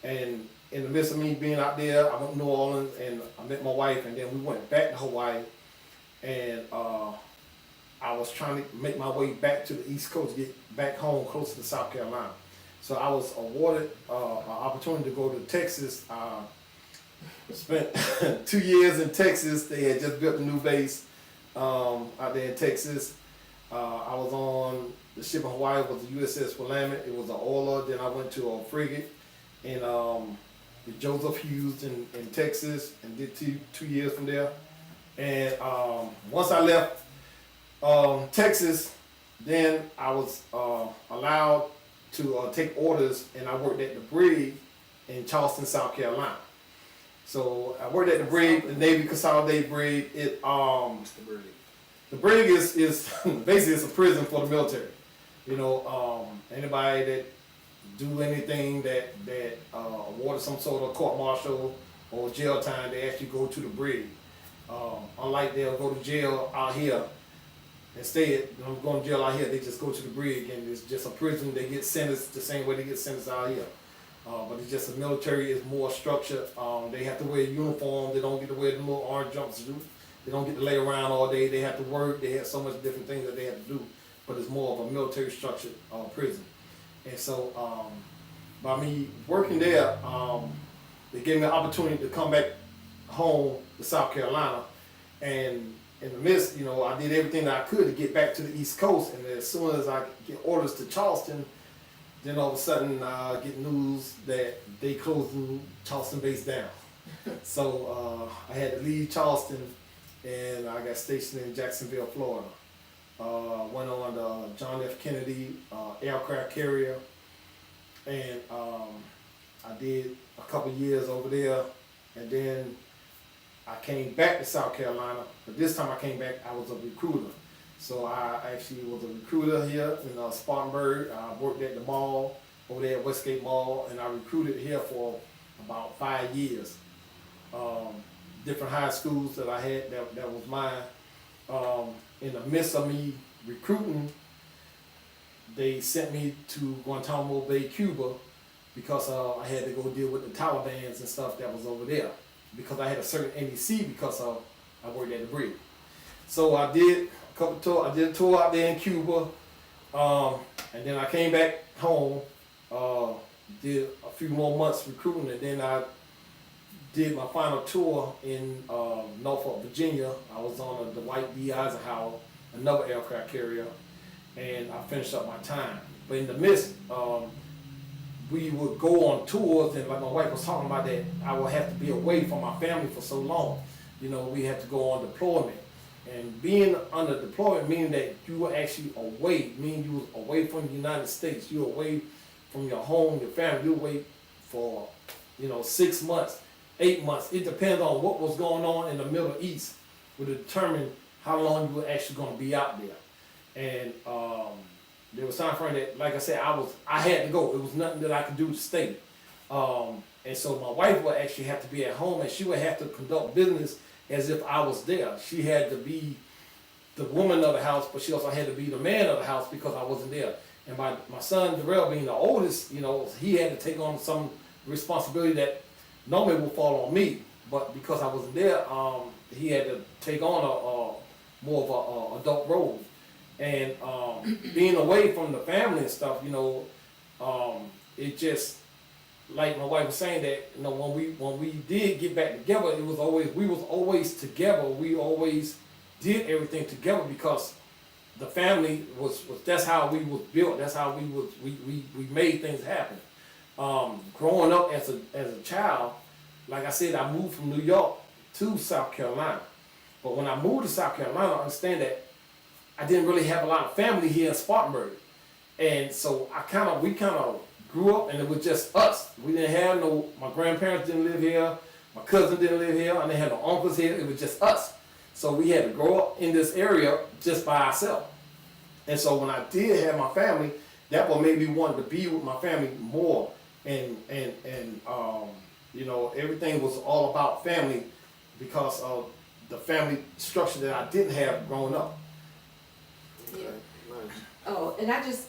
and in the midst of me being out there, I went to New Orleans and I met my wife, and then we went back to Hawaii, and I was trying to make my way back to the East Coast, get back home closer to South Carolina. So I was awarded an opportunity to go to Texas. Spent 2 years in Texas. They had just built a new base out there in Texas. I was on the ship in Hawaii. It was the USS Willamette. It was an oiler. Then I went to a frigate in the Joseph Hughes in Texas and did 2 years from there. And once I left Texas, then I was allowed to take orders, and I worked at the brig in Charleston, South Carolina. So I worked at the brig, the Navy Consolidated Brig. The brig is basically it's a prison for the military. You know, anybody that do anything that awarded some sort of court martial or jail time, they actually go to the brig. Unlike they'll go to jail out here. Instead, I'm going to jail out here, they just go to the brig, and it's just a prison. They get sentenced the same way they get sentenced out here. But it's just the military is more structured. They have to wear a uniform. They don't get to wear the little orange jumpsuit. They don't get to lay around all day. They have to work. They have so much different things that they have to do. But it's more of a military structured prison. And so by me working there, they gave me an opportunity to come back home to South Carolina. And in the midst, you know, I did everything that I could to get back to the East Coast. And as soon as I get orders to Charleston, then all of a sudden I get news that they closed the Charleston base down. So I had to leave Charleston, and I got stationed in Jacksonville, Florida. Went on the John F. Kennedy aircraft carrier, and I did a couple years over there, and then I came back to South Carolina, but this time I came back, I was a recruiter. So I actually was a recruiter here in Spartanburg. I worked at the mall, over there at Westgate Mall, and I recruited here for about 5 years. Different high schools that I had, that was mine. In the midst of me recruiting, they sent me to Guantanamo Bay, Cuba, because I had to go deal with the Talibans and stuff that was over there. Because I had a certain NEC because I worked at the brig. So I did a couple tours. I did a tour out there in Cuba, and then I came back home, did a few more months recruiting, and then I did my final tour in Norfolk, Virginia. I was on the Dwight D. Eisenhower, another aircraft carrier, and I finished up my time. But in the midst, we would go on tours, and like my wife was talking about that, I would have to be away from my family for so long. You know, we had to go on deployment. And being under deployment meaning that you were actually away, meaning you was away from the United States, you were away from your home, your family, you were away for, 6 months, 8 months. It depends on what was going on in the Middle East would determine how long you were actually gonna be out there. And there was time frame that, like I said, I had to go. It was nothing that I could do to stay. And so my wife would actually have to be at home, and she would have to conduct business as if I was there. She had to be the woman of the house, but she also had to be the man of the house because I wasn't there. And my son Darrell, being the oldest, he had to take on some responsibility that normally would fall on me. But because I wasn't there, he had to take on a more of a adult role. And being away from the family and stuff, it just, like my wife was saying, that when we did get back together, we was always together. We always did everything together because the family was that's how we was built. That's how we made things happen. Growing up as a child, like I said, I moved from New York to South Carolina. But when I moved to South Carolina, I understand that I didn't really have a lot of family here in Spartanburg, and so we kind of grew up, and it was just us. We didn't have my grandparents didn't live here, my cousin didn't live here, I didn't have no uncles here. It was just us. So we had to grow up in this area just by ourselves. And so when I did have my family, that what made me want to be with my family more, and everything was all about family because of the family structure that I didn't have growing up. Okay, nice. Oh, and I just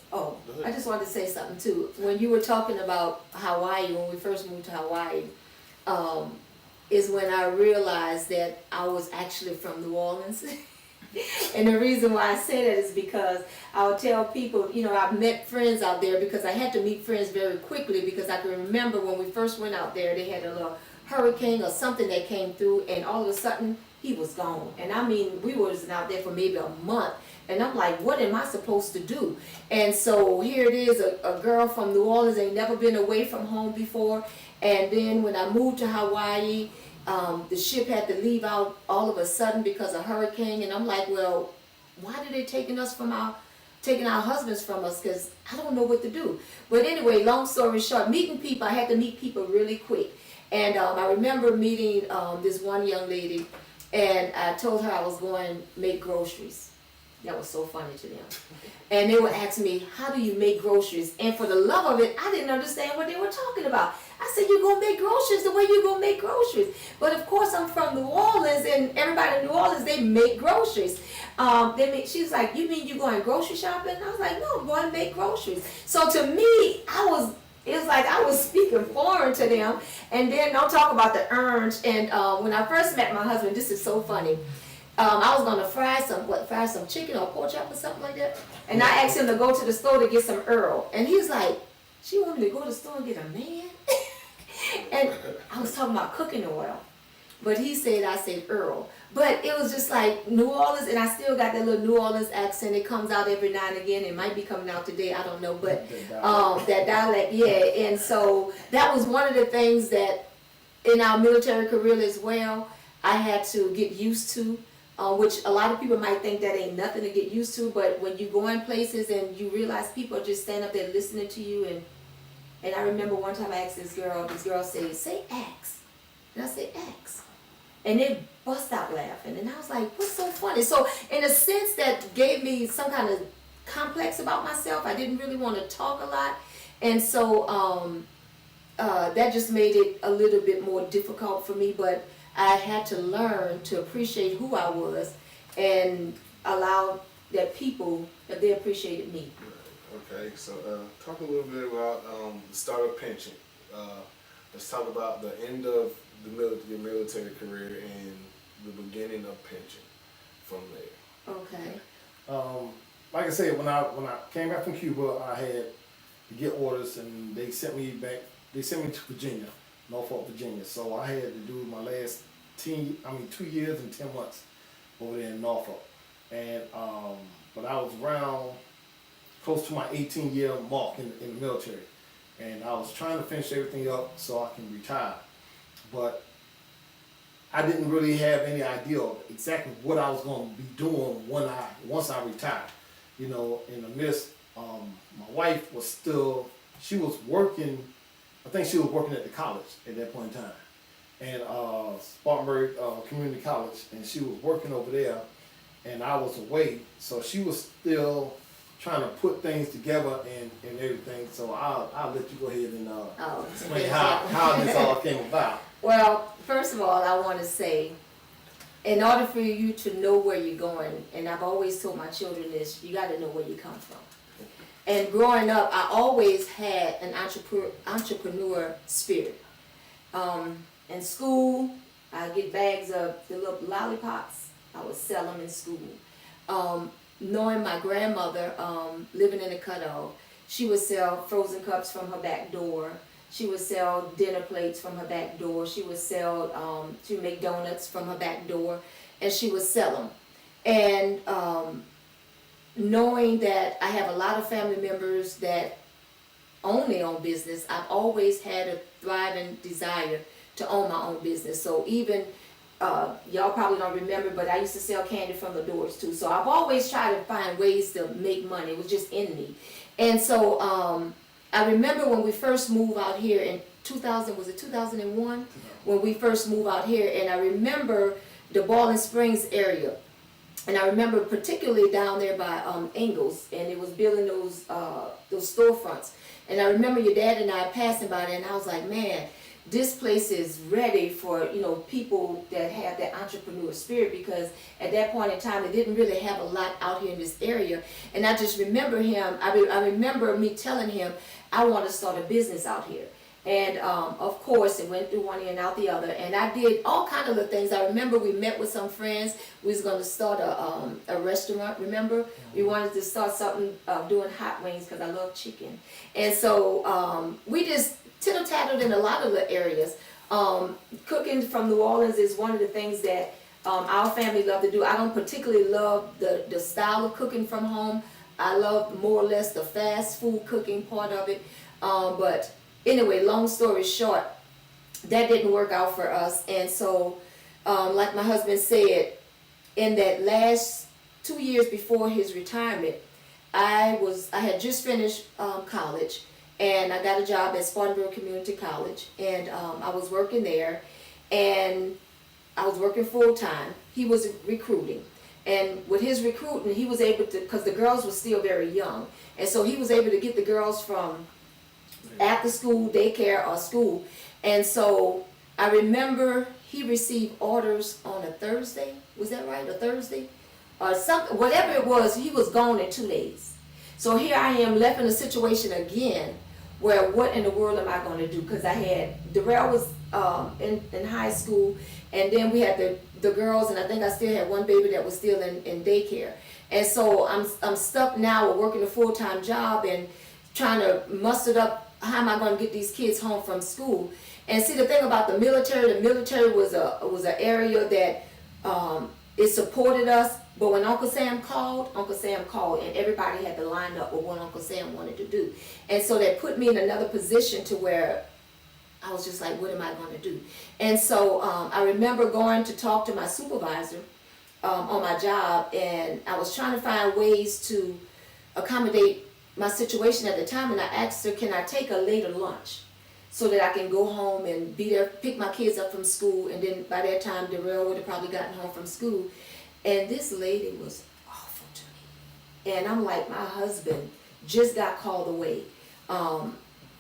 wanted to say something too. When you were talking about Hawaii, when we first moved to Hawaii, is when I realized that I was actually from New Orleans. And the reason why I say that is because I would tell people, I've met friends out there because I had to meet friends very quickly because I can remember when we first went out there, they had a little hurricane or something that came through, and all of a sudden he was gone. And I mean, we was out there for maybe a month. And I'm like, what am I supposed to do? And so here it is, a girl from New Orleans, ain't never been away from home before. And then when I moved to Hawaii, the ship had to leave out all of a sudden because of hurricane. And I'm like, well, why did they taking our husbands from us? Because I don't know what to do. But anyway, long story short, meeting people, I had to meet people really quick. And I remember meeting this one young lady, and I told her I was going to make groceries. That was so funny to them. And they would ask me, how do you make groceries? And for the love of it, I didn't understand what they were talking about. I said, you're going to make groceries the way you're going to make groceries. But of course, I'm from New Orleans, and everybody in New Orleans, they make groceries. She's like, you mean you're going grocery shopping? I was like, no, I'm going to make groceries. So to me, it was like I was speaking foreign to them. And then don't talk about the orange. And when I first met my husband, this is so funny. I was gonna fry some chicken or pork chop or something like that. And I asked him to go to the store to get some Earl. And he's like, she wanted me to go to the store and get a man? And I was talking about cooking oil. But I said Earl. But it was just like New Orleans, and I still got that little New Orleans accent. It comes out every now and again. It might be coming out today, I don't know. But that dialect, yeah. And so that was one of the things that in our military career as well, I had to get used to. Which a lot of people might think that ain't nothing to get used to, but when you go in places and you realize people are just standing up there listening to you, and I remember one time I asked this girl said, say axe. And I said, axe. And they bust out laughing, and I was like, what's so funny? So in a sense that gave me some kind of complex about myself. I didn't really want to talk a lot, and so that just made it a little bit more difficult for me, but I had to learn to appreciate who I was and allow that they appreciated me. Okay, so talk a little bit about the start of Penchant. Let's talk about the end of your military career and the beginning of Penchant from there. Okay. Like I said, when I came back from Cuba, I had to get orders, and they sent me back. They sent me to Virginia, Norfolk, Virginia. So I had to do my last 2 years and 10 months over there in Norfolk. And but I was around close to my 18-year mark in the military, and I was trying to finish everything up so I can retire. But I didn't really have any idea of exactly what I was going to be doing once I retired. You know, in the midst, my wife was still, she was working, I think she was working at the college at that point in time, and Spartanburg Community College, and she was working over there, and I was away, so she was still trying to put things together and everything. So I'll let you go ahead and explain how this all came about. Well, first of all, I want to say, in order for you to know where you're going, and I've always told my children this, you got to know where you come from. And growing up, I always had an entrepreneur spirit. In school, I get bags of the little lollipops. I would sell them in school. Knowing my grandmother, living in the cutoff, she would sell frozen cups from her back door. She would sell dinner plates from her back door. She would sell, she would make donuts from her back door, and she would sell them. And knowing that I have a lot of family members that own their own business, I've always had a thriving desire to own my own business. So even, y'all probably don't remember, but I used to sell candy from the doors too. So I've always tried to find ways to make money. It was just in me. And so I remember when we first moved out here in 2000, was it 2001? When we first moved out here, and I remember the Ballin Springs area. And I remember particularly down there by Ingles, and it was building those storefronts. And I remember your dad and I passing by there, and I was like, man, this place is ready for, you know, people that have that entrepreneur spirit, because at that point in time, they didn't really have a lot out here in this area. And I just remember him, I remember me telling him, I want to start a business out here. And of course, it went through one ear and out the other. And I did all kinds of things. I remember we met with some friends. We was going to start a restaurant, remember? We wanted to start something, doing hot wings, because I love chicken. And so we just tittle-tattled in a lot of the areas. Cooking from New Orleans is one of the things that our family love to do. I don't particularly love the style of cooking from home. I love more or less the fast food cooking part of it. But anyway, long story short, that didn't work out for us. And so, like my husband said, in that last 2 years before his retirement, I had just finished college, and I got a job at Spartanburg Community College, and I was working there, and I was working full time. He was recruiting. And with his recruiting, he was able to, because the girls were still very young, and so he was able to get the girls from after school, daycare, or school. And so I remember he received orders on a Thursday. Was that right? A Thursday? Or something, whatever it was, he was gone in 2 days. So here I am left in a situation again where what in the world am I going to do? Because I had, Darrell was in high school, and then we had the girls, and I think I still had one baby that was still in daycare. And so I'm stuck now with working a full-time job and trying to muster up how am I going to get these kids home from school. And see, the thing about the military was an area that it supported us. But when Uncle Sam called, and everybody had to line up with what Uncle Sam wanted to do. And so that put me in another position to where I was just like, what am I going to do? And so I remember going to talk to my supervisor on my job, and I was trying to find ways to accommodate my situation at the time, and I asked her, can I take a later lunch so that I can go home and be there, pick my kids up from school, and then by that time, Darrell would have probably gotten home from school. And this lady was awful to me. And I'm like, my husband just got called away,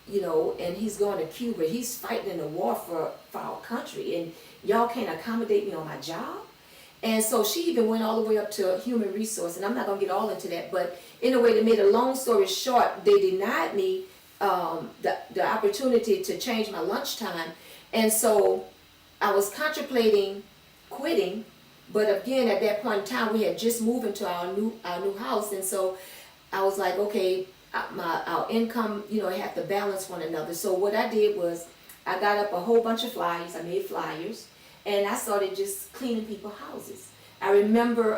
you know, and he's going to Cuba. He's fighting in a war for our country, and y'all can't accommodate me on my job? And so she even went all the way up to human resource, and I'm not going to get all into that, but anyway, to make a long story short, they denied me the opportunity to change my lunchtime. And so I was contemplating quitting, but again, at that point in time, we had just moved into our new house, and so I was like, okay, our income, you know, have to balance one another. So what I did was I got up a whole bunch of flyers. I made flyers, and I started just cleaning people's houses. I remember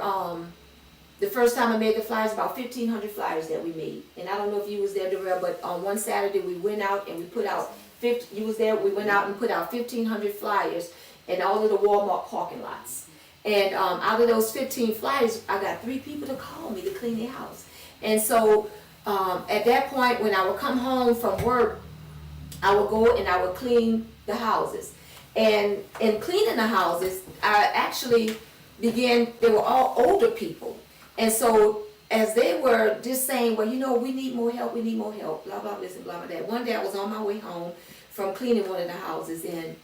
the first time I made the flyers, about 1,500 flyers that we made. And I don't know if you was there, Darrell, but on one Saturday we went out and we put out, you was there, we went out and put out 1,500 flyers. and all of the Walmart parking lots. And out of those 15 flyers, I got 3 people to call me to clean their house. And so at that point, when I would come home from work, I would go and I would clean the houses. And in cleaning the houses, I actually began, they were all older people. And so as they were just saying, well, you know, we need more help, blah, blah, this and blah, blah, that. One day I was on my way home from cleaning one of the houses, and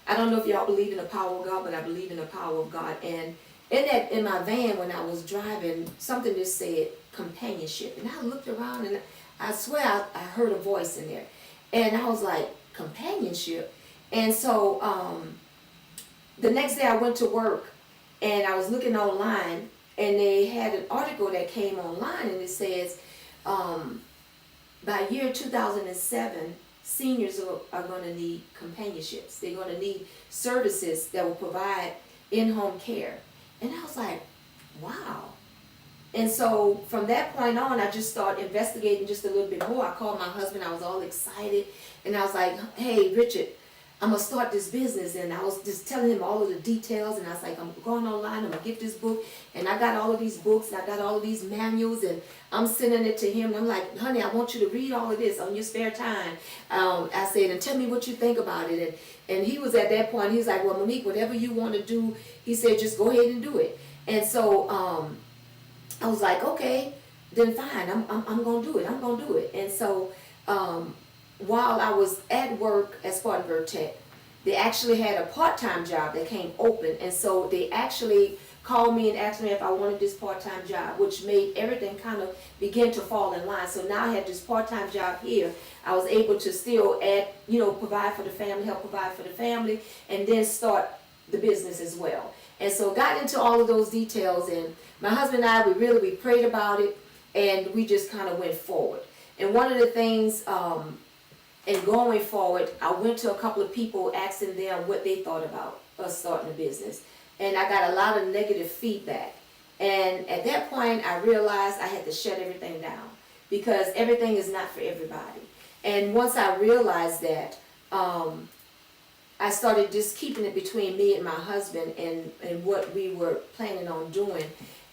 I don't know if y'all believe in the power of God, but I believe in the power of God. And in my van when I was driving, something just said companionship. And I looked around and I swear I heard a voice in there. And I was like, companionship? And so the next day I went to work and I was looking online, and they had an article that came online, and it says by year 2007, seniors are going to need companionships. They're going to need services that will provide in-home care. And I was like, wow. And so from that point on, I just started investigating just a little bit more. I called my husband, I was all excited, and I was like, hey, Richard, I'm gonna start this business. And I was just telling him all of the details, and I was like, I'm going online, I'm gonna get this book, and I got all of these books, and I got all of these manuals, and I'm sending it to him, and I'm like, honey, I want you to read all of this on your spare time. I said, and tell me what you think about it. And he was at that point, he was like, well, Monique, whatever you want to do, he said, just go ahead and do it. And so I was like, okay, then fine, I'm gonna do it, I'm gonna do it. And so while I was at work at Spartanburg Tech, they actually had a part-time job that came open, and so they actually called me and asked me if I wanted this part-time job, which made everything kind of begin to fall in line. So now I had this part-time job here. I was able to still add, provide for the family, help provide for the family, and then start the business as well. And so got into all of those details, and my husband and I, we prayed about it, and we just kind of went forward. And one of the things, in going forward, I went to a couple of people asking them what they thought about us starting a business. And I got a lot of negative feedback. And at that point, I realized I had to shut everything down, because everything is not for everybody. And once I realized that, I started just keeping it between me and my husband and what we were planning on doing.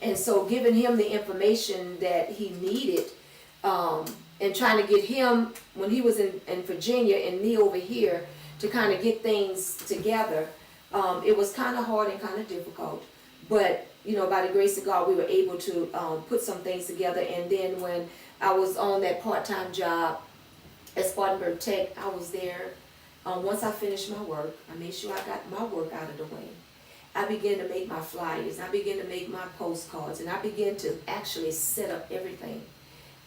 And so giving him the information that he needed, and trying to get him, when he was in Virginia and me over here, to kind of get things together, it was kind of hard and kind of difficult. But, by the grace of God, we were able to put some things together. And then when I was on that part-time job at Spartanburg Tech, I was there. Once I finished my work, I made sure I got my work out of the way. I began to make my flyers, I began to make my postcards, and I began to actually set up everything.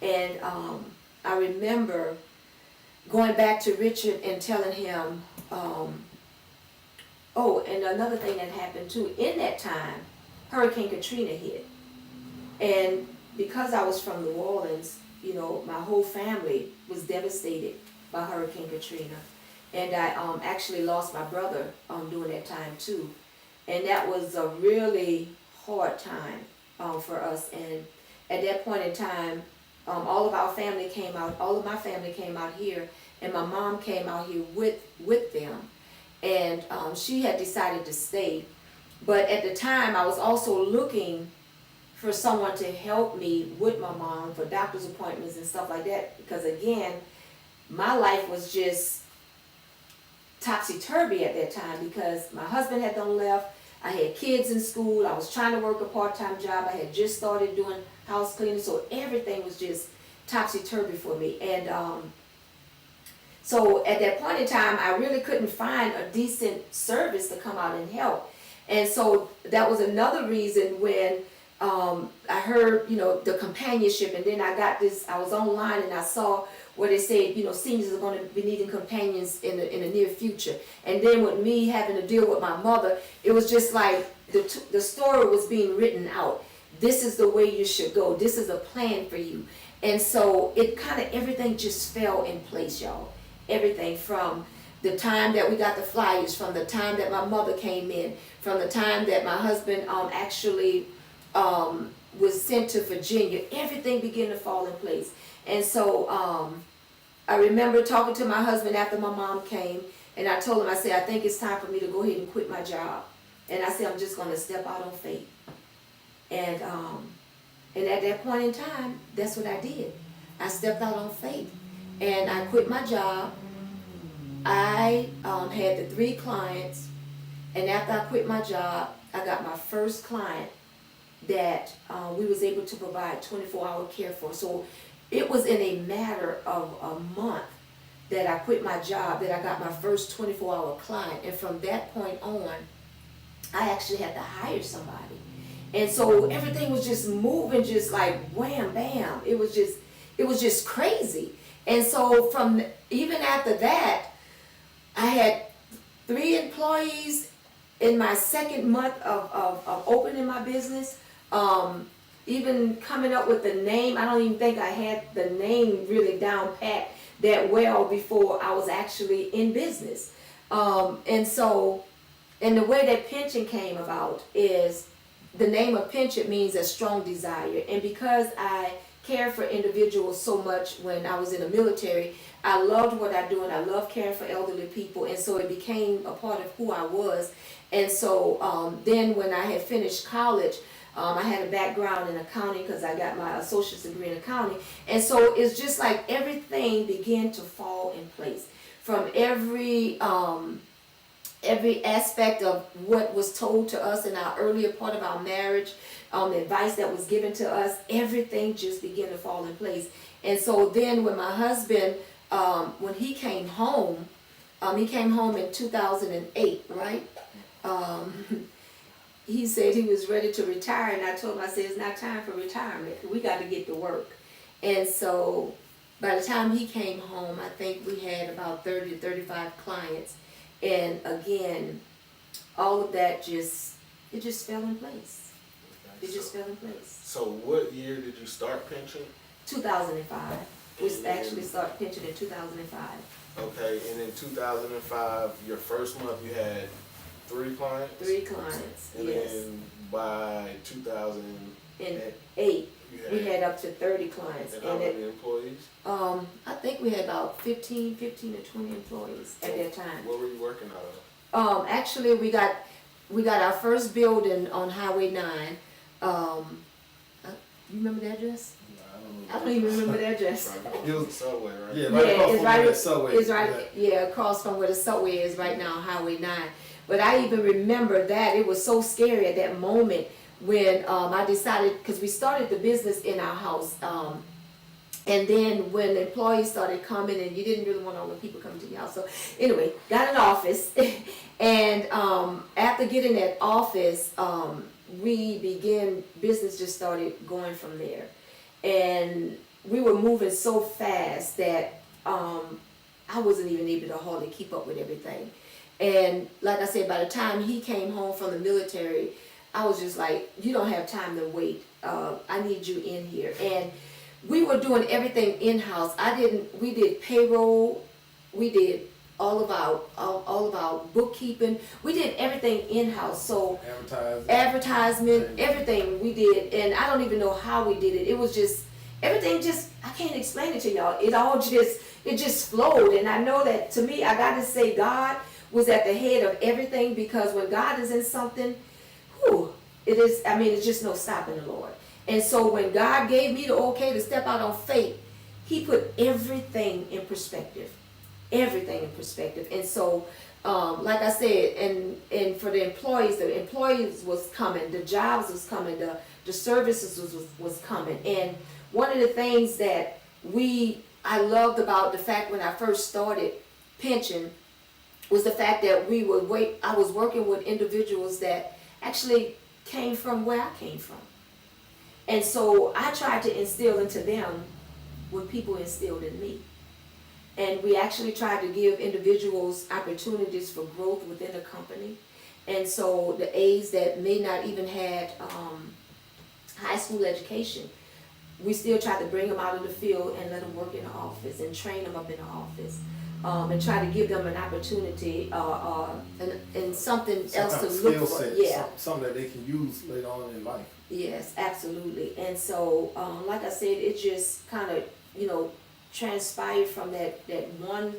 And I remember going back to Richard and telling him, oh, and another thing that happened too, in that time, Hurricane Katrina hit. And because I was from New Orleans, my whole family was devastated by Hurricane Katrina. And I actually lost my brother during that time too. And that was a really hard time for us. And at that point in time, all of our family came out, all of my family came out here, and my mom came out here with them. And she had decided to stay. But at the time, I was also looking for someone to help me with my mom for doctor's appointments and stuff like that. Because again, my life was just topsy-turvy at that time, because my husband had done left, I had kids in school, I was trying to work a part-time job, I had just started doing house cleaning, so everything was just topsy-turvy for me. And so at that point in time, I really couldn't find a decent service to come out and help. And so that was another reason when I heard, the companionship, and then I got this, I was online and I saw where they said, seniors are going to be needing companions in the near future. And then with me having to deal with my mother, it was just like the story was being written out. This is the way you should go. This is a plan for you. And so it kind of, everything just fell in place, y'all. Everything from the time that we got the flyers, from the time that my mother came in, from the time that my husband actually was sent to Virginia, everything began to fall in place. And so I remember talking to my husband after my mom came, And I told him, I said, I think it's time for me to go ahead and quit my job. And I said, I'm just gonna step out on faith. And at that point in time, that's what I did. I stepped out on faith. And I quit my job. I had the 3 clients. And after I quit my job, I got my first client that we was able to provide 24-hour care for. So it was in a matter of a month that I quit my job, that I got my first 24-hour client. And from that point on, I actually had to hire somebody. And so everything was just moving, just like wham, bam. It was just crazy. And so even after that, I had 3 employees in my second month of opening my business. Even coming up with the name, I don't even think I had the name really down pat that well before I was actually in business. And the way that Penchant came about is, the name of Penchant means a strong desire. And because I cared for individuals so much when I was in the military, I loved what I do, and I love caring for elderly people, and so it became a part of who I was. And so then when I had finished college, I had a background in accounting because I got my associate's degree in accounting. And so it's just like everything began to fall in place. From every aspect of what was told to us in our earlier part of our marriage, the advice that was given to us, everything just began to fall in place. And so then when my husband, when he came home in 2008, right? He said he was ready to retire, and I told him, I said, it's not time for retirement. We got to get to work. And so by the time he came home, I think we had about 30 to 35 clients. And again, all of that it just fell in place. It just fell in place. So what year did you start Penchant? 2005. We actually started Penchant in 2005. Okay, and in 2005, your first month you had 3 clients? 3 clients, and yes. then by 2008, we had up to 30 clients. And how many employees? I think we had about 15 to 20 employees at that time. What were you working out of? Actually, we got our first building on Highway 9. You remember the address? I don't even remember the address. It was the subway, right? Yeah, right across from where the subway. It's right, yeah, across from where the subway is right now on Highway 9. But I even remember that. It was so scary at that moment when I decided, because we started the business in our house. And then when employees started coming, and you didn't really want all the people coming to your house. So anyway, got an office. And after getting that office, business just started going from there. And we were moving so fast that I wasn't even able to hardly keep up with everything. And like I said, by the time he came home from the military, I was just like, you don't have time to wait. I need you in here. And we were doing everything in-house. We did payroll, we did all of our bookkeeping. We did everything in-house. So advertisement, everything we did. And I don't even know how we did it. It was just, everything just, I can't explain it to y'all. It just flowed. And I know that, to me, I got to say God was at the head of everything, because when God is in something, it's just no stopping the Lord. And so when God gave me the okay to step out on faith, He put everything in perspective. Everything in perspective. And so, like I said, and for the employees was coming, the jobs was coming, the services was coming. And one of the things that I loved about the fact when I first started Penchant was the fact that I was working with individuals that actually came from where I came from. And so I tried to instill into them what people instilled in me. And we actually tried to give individuals opportunities for growth within the company. And so the aides that may not even had high school education, we still tried to bring them out of the field and let them work in the office and train them up in the office. And try to give them an opportunity and something else to look for. Yeah. Something that they can use later on in life. Yes, absolutely. And so, like I said, it just kind of, transpired from that one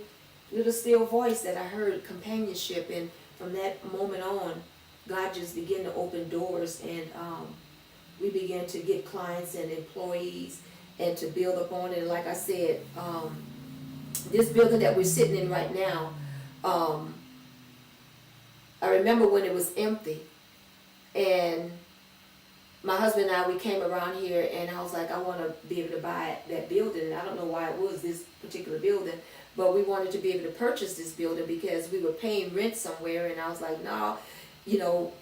little still voice that I heard companionship, and from that moment on, God just began to open doors, and we began to get clients and employees and to build upon it. And like I said, this building that we're sitting in right now, I remember when it was empty, and my husband and I, we came around here, and I was like, I want to be able to buy that building. And I don't know why it was this particular building, but we wanted to be able to purchase this building because we were paying rent somewhere. And I was like, no, you know,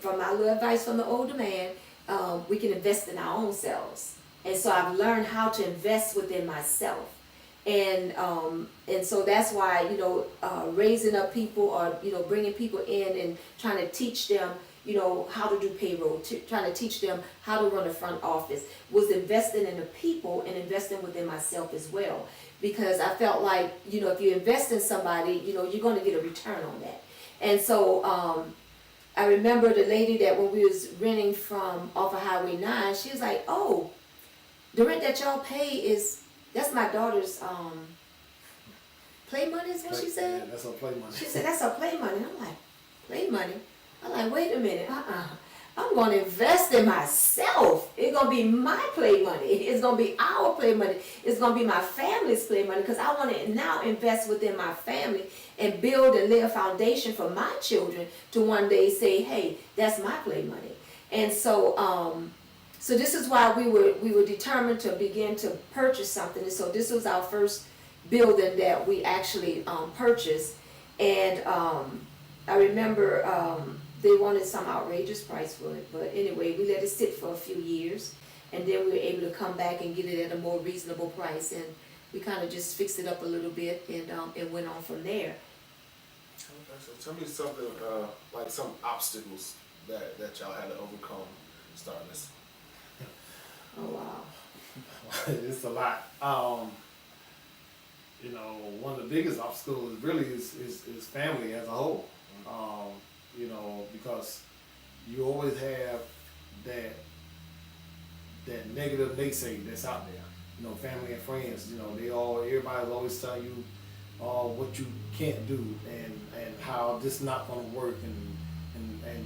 from my little advice from the older man, we can invest in our own selves. And so I've learned how to invest within myself. And so that's why, you know, raising up people, or, you know, bringing people in and trying to teach them, you know, how to do payroll, trying to teach them how to run a front office, was investing in the people and investing within myself as well. Because I felt like, you know, if you invest in somebody, you know, you're going to get a return on that. And so I remember the lady that when we was renting from off of Highway 9, she was like, oh, the rent that y'all pay that's my daughter's play money is what she said? Yeah, that's her play money. She said, that's her play money. And I'm like, play money? I'm like, wait a minute, I'm gonna invest in myself. It's gonna be my play money. It's gonna be our play money. It's gonna be my family's play money, because I wanna now invest within my family and build and lay a foundation for my children to one day say, hey, that's my play money. And so, so this is why we were determined to begin to purchase something. And so this was our first building that we actually purchased. And I remember they wanted some outrageous price for it, but anyway, we let it sit for a few years, and then we were able to come back and get it at a more reasonable price, and we kind of just fixed it up a little bit, and went on from there. Okay, so tell me something, like some obstacles that y'all had to overcome starting this. Oh wow. It's a lot. You know, one of the biggest obstacles really is family as a whole. You know, because you always have that negative naysay that's out there. You know, family and friends, you know, everybody's always telling you what you can't do, and how this not gonna work, and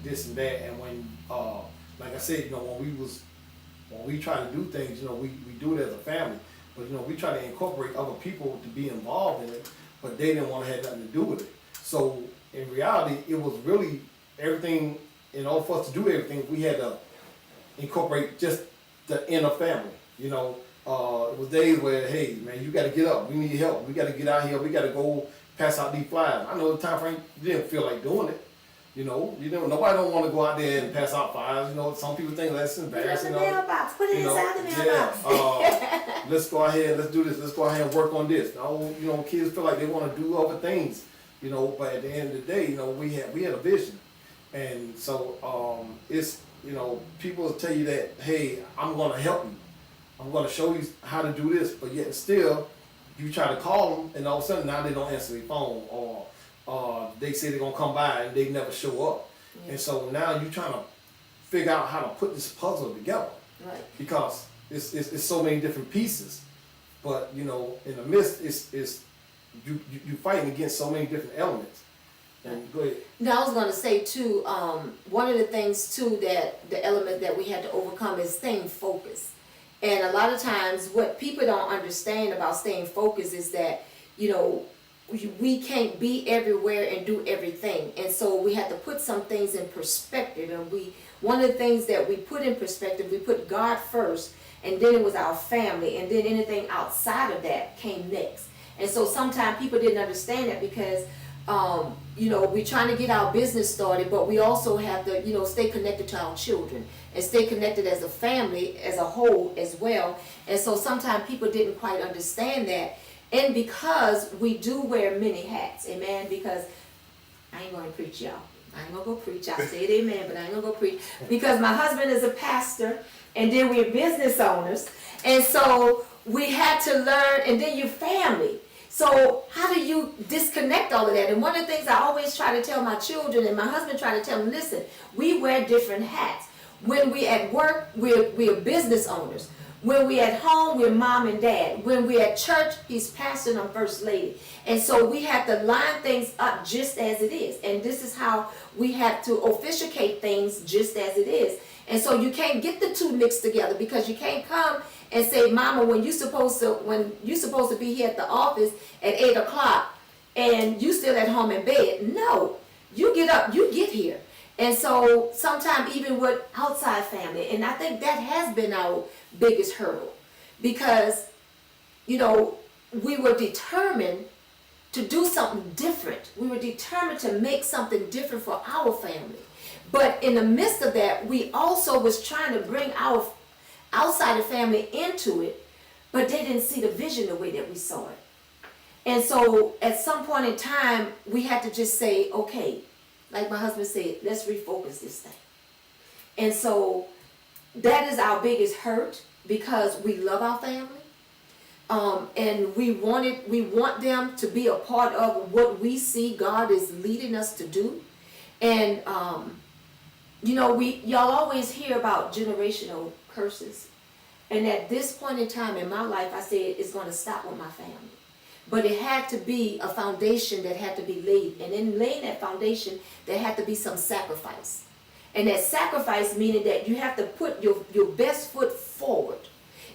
this and that. And when like I said, you know, when we try to do things, you know, we do it as a family, but you know, we try to incorporate other people to be involved in it, but they didn't want to have nothing to do with it. So in reality, it was really everything. In order for us to do everything, we had to incorporate just the inner family. You know, it was days where, hey man, you got to get up. We need help. We got to get out here. We got to go pass out these flyers. I know the time frame you didn't feel like doing it. You know, nobody don't want to go out there and pass out flyers. You know, some people think that's embarrassing. Put it in the mailbox. Put it inside the mailbox. Yeah. Let's go ahead. Let's do this. Let's go ahead and work on this. No, you know, kids feel like they want to do other things. You know, but at the end of the day, you know, we had a vision, and so it's, you know, people will tell you that, hey, I'm going to help you. I'm going to show you how to do this, but yet still, you try to call them, and all of a sudden now they don't answer their phone, or they say they're going to come by and they never show up. Yeah. And so now you're trying to figure out how to put this puzzle together. Right. Because it's so many different pieces, but you know, in the midst, it's you fighting against so many different elements. And go ahead. Now I was going to say too, one of the things too that the element that we had to overcome is staying focused. And a lot of times what people don't understand about staying focused is that, you know, we can't be everywhere and do everything. And so we had to put some things in perspective. And one of the things that we put in perspective, we put God first, and then it was our family, and then anything outside of that came next. And so sometimes people didn't understand that, because you know, we're trying to get our business started, but we also have to, you know, stay connected to our children and stay connected as a family as a whole as well. And so sometimes people didn't quite understand that. And because we do wear many hats, amen, because I ain't going to preach, y'all. I ain't going to go preach. I said amen, but I ain't going to go preach. Because my husband is a pastor, and then we're business owners. And so we had to learn, and then your family. So how do you disconnect all of that? And one of the things I always try to tell my children, and my husband try to tell them, listen, we wear different hats. When we at work, we're business owners. When we're at home, we're mom and dad. When we're at church, he's pastor and I'm first lady. And so we have to line things up just as it is. And this is how we have to officiate things just as it is. And so you can't get the two mixed together, because you can't come and say, Mama, when you supposed to be here at the office at 8 o'clock and you still at home in bed. No, you get up, you get here. And so sometimes even with outside family, and I think that has been our biggest hurdle, because, you know, we were determined to do something different. We were determined to make something different for our family. But in the midst of that, we also was trying to bring our outside family into it, but they didn't see the vision the way that we saw it. And so at some point in time, we had to just say, okay, like my husband said, let's refocus this thing. And so that is our biggest hurt, because we love our family. And we want them to be a part of what we see God is leading us to do. And you know, y'all always hear about generational curses. And at this point in time in my life, I said it's going to stop with my family. But it had to be a foundation that had to be laid. And in laying that foundation, there had to be some sacrifice. And that sacrifice meaning that you have to put your best foot forward.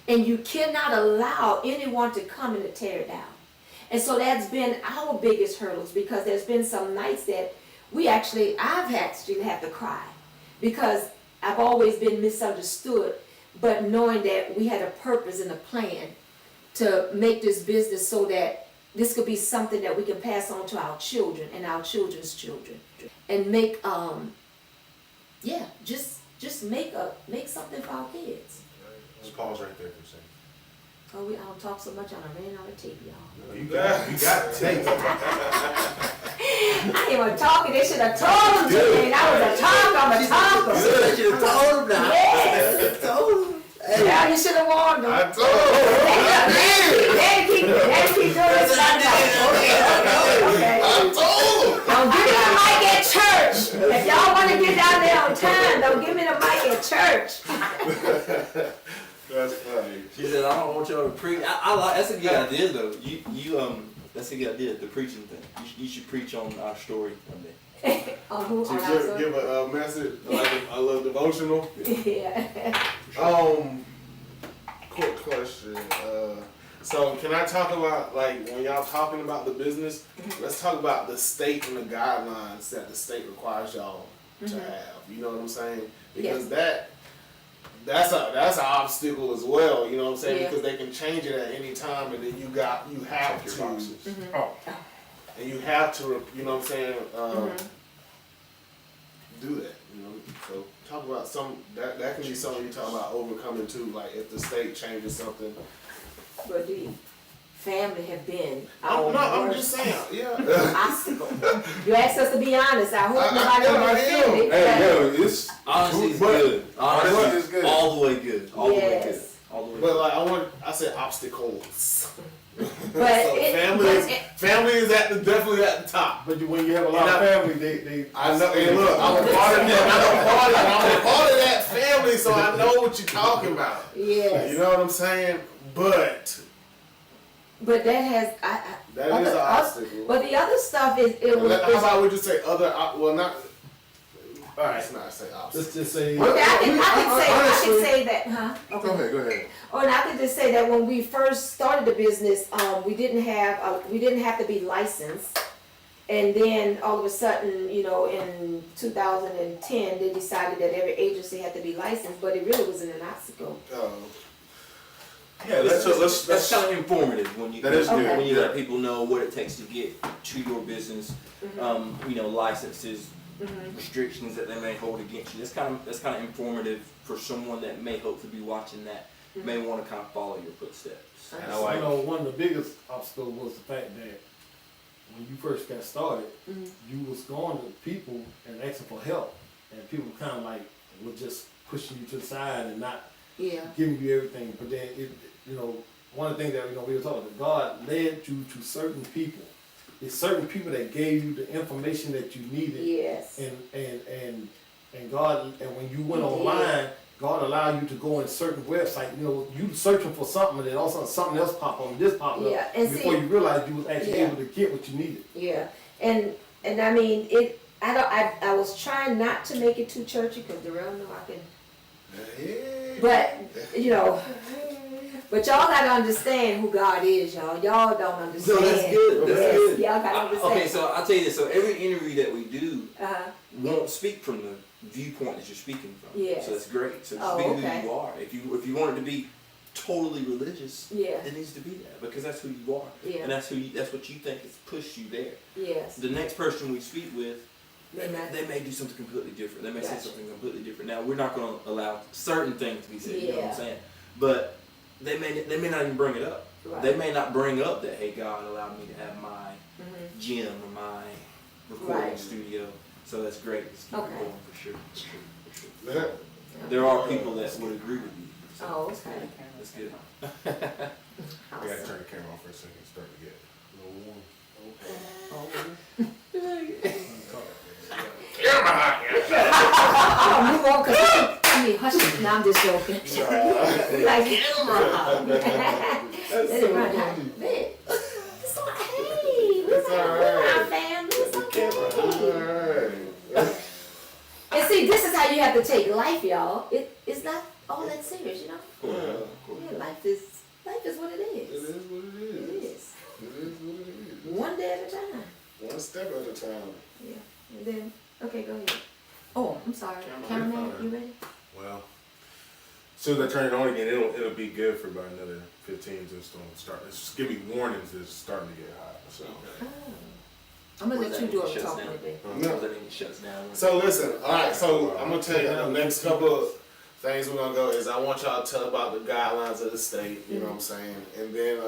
And you cannot allow anyone to come and to tear it down. And so that's been our biggest hurdles, because there's been some nights that I've actually had to cry, because I've always been misunderstood, but knowing that we had a purpose and a plan to make this business so that this could be something that we can pass on to our children and our children's children, and make just make something for our kids. Just pause right there for a second. Oh, I don't talk so much, I done ran out of tape, y'all. You got tape. I ain't even talking, they should have told him to me, and I was a talker, I'm a talker. You should have told him now. Yes. Told him. Hey, Yeah, you should have warned them. I told him. Daddy keep doing this. Okay. I told him. Don't give me the mic at church. If y'all want to get down there on time, don't give me the mic at church. That's funny. She said, I don't want y'all to preach. I like, that's a good idea though. That's a good idea, the preaching thing. You should preach on our story one day. On who? To On our give a message, like a little devotional. Yeah. Quick question. So can I talk about, like, when y'all talking about the business, let's talk about the state and the guidelines that the state requires y'all to have. You know what I'm saying? Because that's an obstacle as well. You know what I'm saying? Yeah. Because they can change it at any time, and then you have to. And you have to, you know what I'm saying? Do that. You know. So talk about that can be something you talk about overcoming too. Like if the state changes something. But the family have been I'm just saying, obstacle. You asked us to be honest. I hope nobody will be offended. Hey, yo, it's Honestly, it's but- good. Honestly, Honestly, it's good. all the way good. All the way good. Yes. All the way But good. like I said obstacles. But So family is definitely at the top. But when you have a lot of family, they I know, and look, I'm a part of that. I'm a part of that family, so I know what you're talking about. yes. You know what I'm saying? But But that has that is an obstacle. But the other stuff is How about we just say other? Well, not. all right. Let's not say obstacle. Let's just say Okay, I Honestly- can say that, huh? Okay. Go ahead. Oh, and I can just say that when we first started the business, we didn't have to be licensed, and then all of a sudden, you know, in 2010, they decided that every agency had to be licensed, but it really wasn't an obstacle. Yeah, That's kind of informative when you That is good, when you yeah. let people know what it takes to get to your business. You know, licenses, restrictions that they may hold against you. That's kind of informative for someone that may hopefully be watching that may want to kind of follow your footsteps. And I know one of the biggest obstacles was the fact that when you first got started, you was going to people and asking for help, and people kind of like were just pushing you to the side and not giving you everything. But then one of the things that we were talking about, God led you to certain people. It's certain people that gave you the information that you needed. Yes. And God, and when you went online, God allow you to go in certain websites, you know, you searching for something and then all of a sudden something else pop up and this pop up Yeah, and before see- you realize you was actually Yeah. able to get what you needed. Yeah, and I mean it. I was trying not to make it too churchy because Darrell know I can. But you know, but y'all gotta understand who God is, y'all. Y'all don't understand. No, that's good. That's Yes, good. y'all gotta understand. Okay, so I'll tell you this. So every interview that we do Uh-huh. won't speak from the viewpoint that you're speaking from. Yes. So that's great. So just Oh, be okay. who you are. If you want it to be totally religious, Yeah. it needs to be that because that's who you are. Yeah. And that's what you think has pushed you there. Yes. The next person we speak with, They might- they may do something completely different. They may say Gotcha. something completely different. Now we're not going to allow certain things to be said. You know what Yeah. I'm saying? But they may not even bring it up. Right. They may not bring up that, hey, God allowed me to have my Mhm. gym or my recording Right. studio. So that's great. Let's keep Okay. it going for sure. For sure. For sure. Yeah. There are people that would agree with you. So Oh, that's okay. good. That's good. I gotta Awesome. turn the camera off for a second, it's starting to get a little warm. Oh, move on, cause I mean, hush it. Now I'm just joking. Like, let it run out. Man, it's okay. It's alright. Family, it's okay. And see, this is how you have to take life, y'all. It's not all that serious, you know. Yeah, life is what it It is. is what it It is. is. It is what it is. One day at a time. One step at a time. Yeah. And then, okay, go ahead. Oh, I'm sorry. Cameraman. Cameraman, you ready? Well, as soon as I turn it on again, it'll be good for about another 15 just to start. It's just give me warnings that it's starting to get hot. So Oh. I'm gonna What let does you that do mean, it shuts talking down? today. What does that mean it shuts down? So listen, alright, so I'm gonna tell you the next couple of things we're gonna go is I want y'all to tell about the guidelines of the state, you know what I'm saying? And then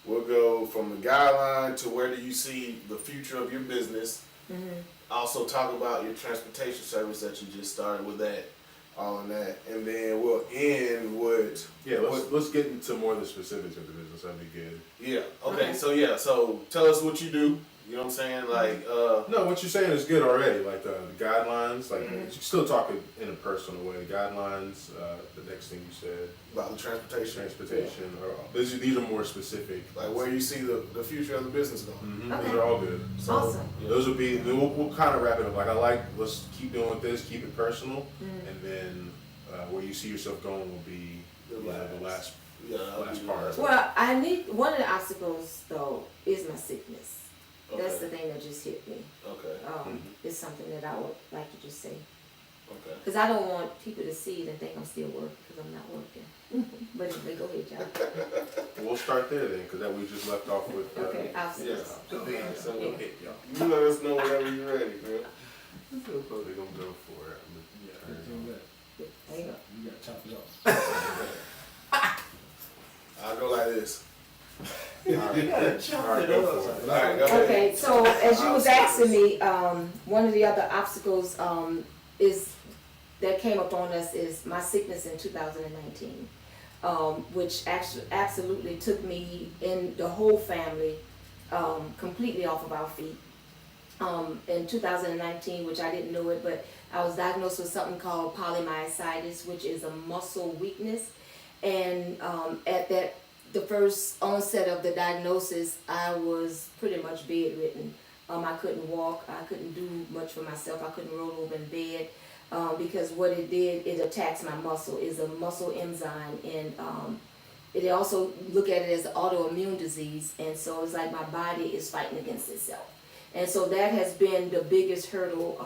we'll go from the guideline to where do you see the future of your business. Mm-hmm. Also talk about your transportation service that you just started with that, all in that. And then we'll end with yeah, let's get into more of the specifics of the business. That'd be good. yeah, okay, Okay. so tell us what you do, you know what I'm saying? Like No, what you're saying is good already. Like the guidelines, like Mhm. you're still talking in a personal way. The guidelines, the next thing you said, about the transportation. transportation. These are more specific. Like where you see the future of the business going. Mhm, Okay. Those are all good. So, Awesome. yeah. Those will be. We'll kind of wrap it up. Like let's keep doing this, keep it personal, Mm-hmm. and then where you see yourself going will be the last Yeah, that'll last be part. the Well, I need one of the obstacles though is my sickness. That's the Okay. thing that just hit me. Okay. It's something that I would like to just say. Okay. Because I don't want people to see it and think I'm still working because I'm not working. But anyway, go ahead, y'all. We'll start there then, because that we just left off with. Okay, obstacles. Yeah. The things So, that will hit y'all. You let us know whenever you're ready, girl. They're gonna go for it. Hang on. You gotta chop it up. I'll go like this. Alright, go for it. Alright, go ahead. Okay, so as you was asking me, one of the other obstacles is that came upon us is my sickness in 2019, which actually absolutely took me and the whole family completely off of our feet. In 2019, which I didn't know it, but I was diagnosed with something called polymyositis, which is a muscle weakness, and at the first onset of the diagnosis, I was pretty much bedridden. I couldn't walk, I couldn't do much for myself, I couldn't roll over in bed, because what it did, it attacks my muscle. It's a muscle enzyme, and it also look at it as an autoimmune disease, and so it's like my body is fighting against itself. And so that has been the biggest hurdle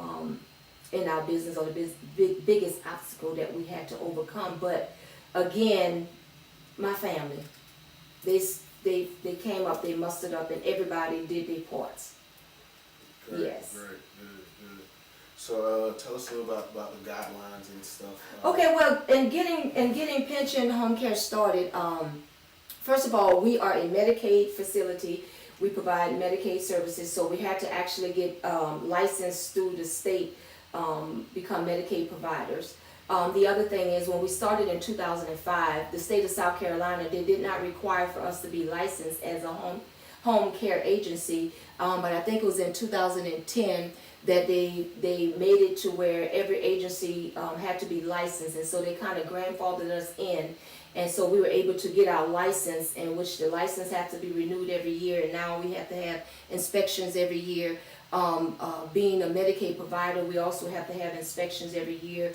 in our business, or the biggest obstacle that we had to overcome. But again, my family, they came up, they mustered up, and everybody did their parts. Great, Yes. Great, good. So tell us a little about the guidelines and stuff. Okay, well, in getting Penchant Home Care started, first of all, we are a Medicaid facility. We provide Medicaid services, so we had to actually get licensed through the state, become Medicaid providers. The other thing is, when we started in 2005, the state of South Carolina, they did not require for us to be licensed as a home care agency, but I think it was in 2010 that they made it to where every agency had to be licensed, and so they kind of grandfathered us in. And so we were able to get our license, in which the license had to be renewed every year, and now we have to have inspections every year. Being a Medicaid provider, we also have to have inspections every year.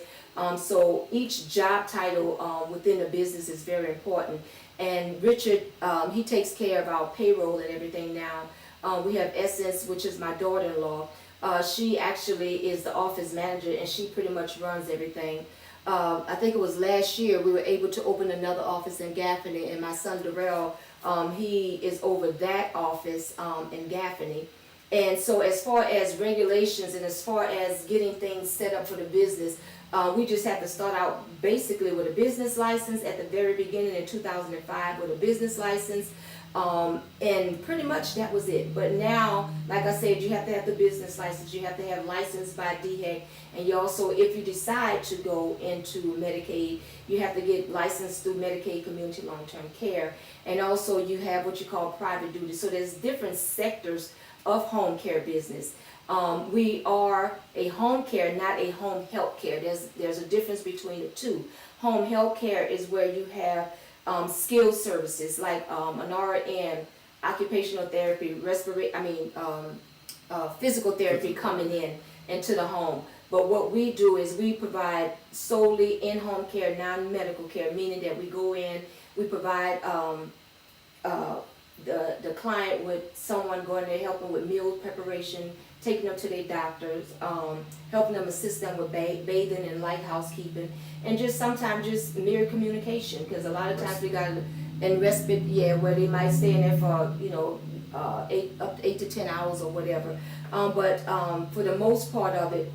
So each job title within the business is very important. And Richard, he takes care of our payroll and everything now. We have Essence, which is my daughter-in-law. She actually is the office manager, and she pretty much runs everything. I think it was last year we were able to open another office in Gaffney, and my son Darrell, he is over that office in Gaffney. And so as far as regulations and as far as getting things set up for the business, we just have to start out basically with a business license at the very beginning in 2005 with a business license. And pretty much that was it. But now, like I said, you have to have the business license, you have to have license by DHEC, and you also, if you decide to go into Medicaid, you have to get licensed through Medicaid Community Long-Term Care, and also you have what you call private duty. So there's different sectors of home care business. We are a home care, not a home health care. There's a difference between the two. Home health care is where you have skilled services like an RN, occupational therapy, physical therapy coming into the home. But what we do is we provide solely in-home care, non-medical care, meaning that we go in, we provide the client with someone going there helping with meal preparation, taking them to their doctors, helping them, assist them with bathing and light housekeeping, and just sometimes just mere communication, because a lot of times we got in respite, where they might stay in there for 8 to 10 hours or whatever. But for the most part of it,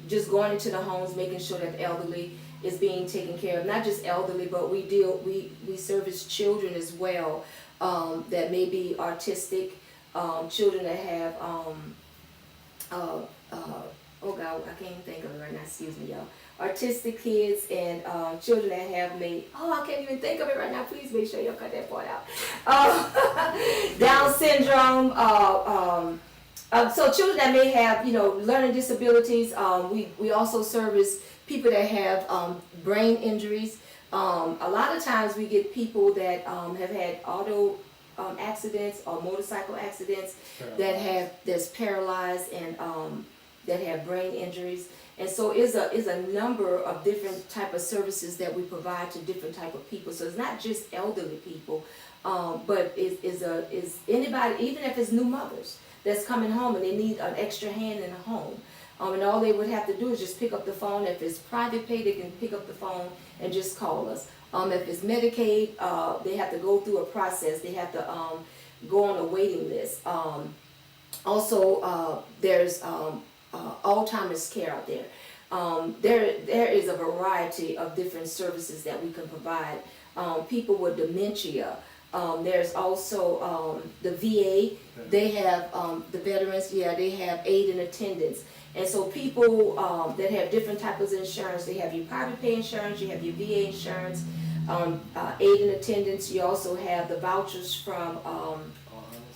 just going into the homes, making sure that the elderly is being taken care of. Not just elderly, but we service children as well, that may be autistic, children that have oh God, I can't even think of it right now, excuse me, y'all. Autistic kids and children that have I can't even think of it right now, please make sure y'all cut that part out. Down syndrome, so children that may have, learning disabilities. We also service people that have brain injuries. A lot of times we get people that have had auto accidents or motorcycle accidents that's paralyzed and that have brain injuries. And so is a number of different type of services that we provide to different type of people. So it's not just elderly people, but is anybody, even if it's new mothers that's coming home and they need an extra hand in the home. And all they would have to do is just pick up the phone. If it's private pay, they can pick up the phone and just call us. If it's Medicaid, they have to go through a process. They have to go on a waiting list. Also, there's Alzheimer's care out there. There is a variety of different services that we can provide. People with dementia. There's also the VA. They have the veterans. They have aid and attendance. And so people that have different types of insurance, they have your private pay insurance, you have your VA insurance, aid and attendance. You also have the vouchers from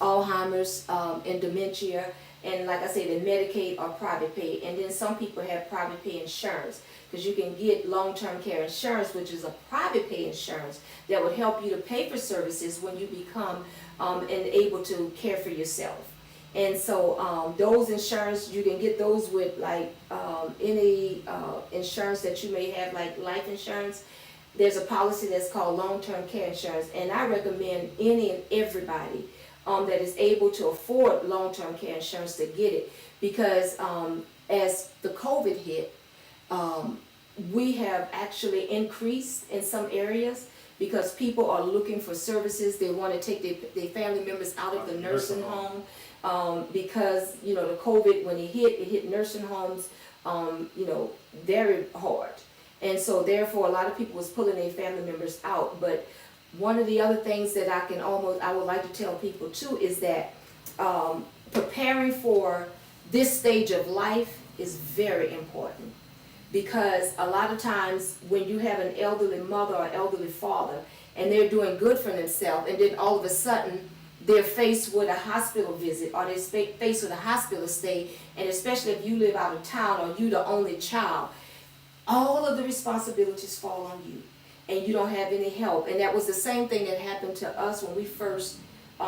Alzheimer's and dementia. And like I said, in Medicaid or private pay. And then some people have private pay insurance, because you can get long-term care insurance, which is a private pay insurance that would help you to pay for services when you become able to care for yourself. And so those insurance, you can get those with like any insurance that you may have, like life insurance. There's a policy that's called long-term care insurance, and I recommend any and everybody that is able to afford long-term care insurance to get it, because as the COVID hit, we have actually increased in some areas because people are looking for services. They want to take their family members out of the nursing home. Because the COVID, when it hit nursing homes very hard, and so therefore a lot of people was pulling their family members out. But one of the other things that I would like to tell people too is that preparing for this stage of life is very important, because a lot of times when you have an elderly mother or elderly father and they're doing good for themselves, and then all of a sudden they're faced with a hospital visit or they're faced with a hospital stay, and especially if you live out of town or you the only child, all of the responsibilities fall on you and you don't have any help. And that was the same thing that happened to us when we first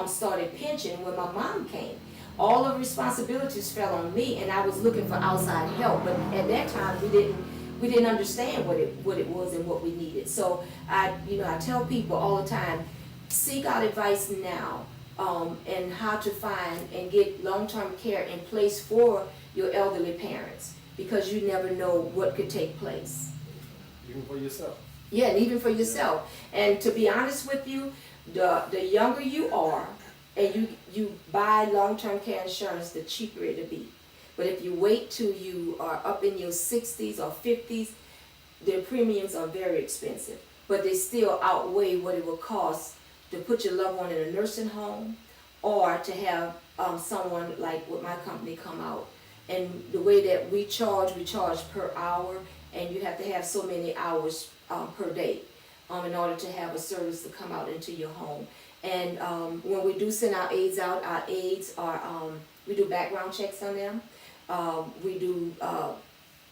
started Penchant when my mom came. All of the responsibilities fell on me, and I was looking for outside help, but at that time we didn't understand what it was and what we needed. So I tell people all the time, seek out advice now, and how to find and get long-term care in place for your elderly parents, because you never know what could take place. Even for yourself. Yeah, and even for yourself. And to be honest with you, the younger you are and you buy long-term care insurance, the cheaper it'll be. But if you wait till you are up in your 60s or 50s, their premiums are very expensive. But they still outweigh what it will cost to put your loved one in a nursing home, or to have someone like with my company come out. And the way that we charge per hour, and you have to have so many hours per day in order to have a service to come out into your home. And when we do send our aides out, our aides are, we do background checks on them. We do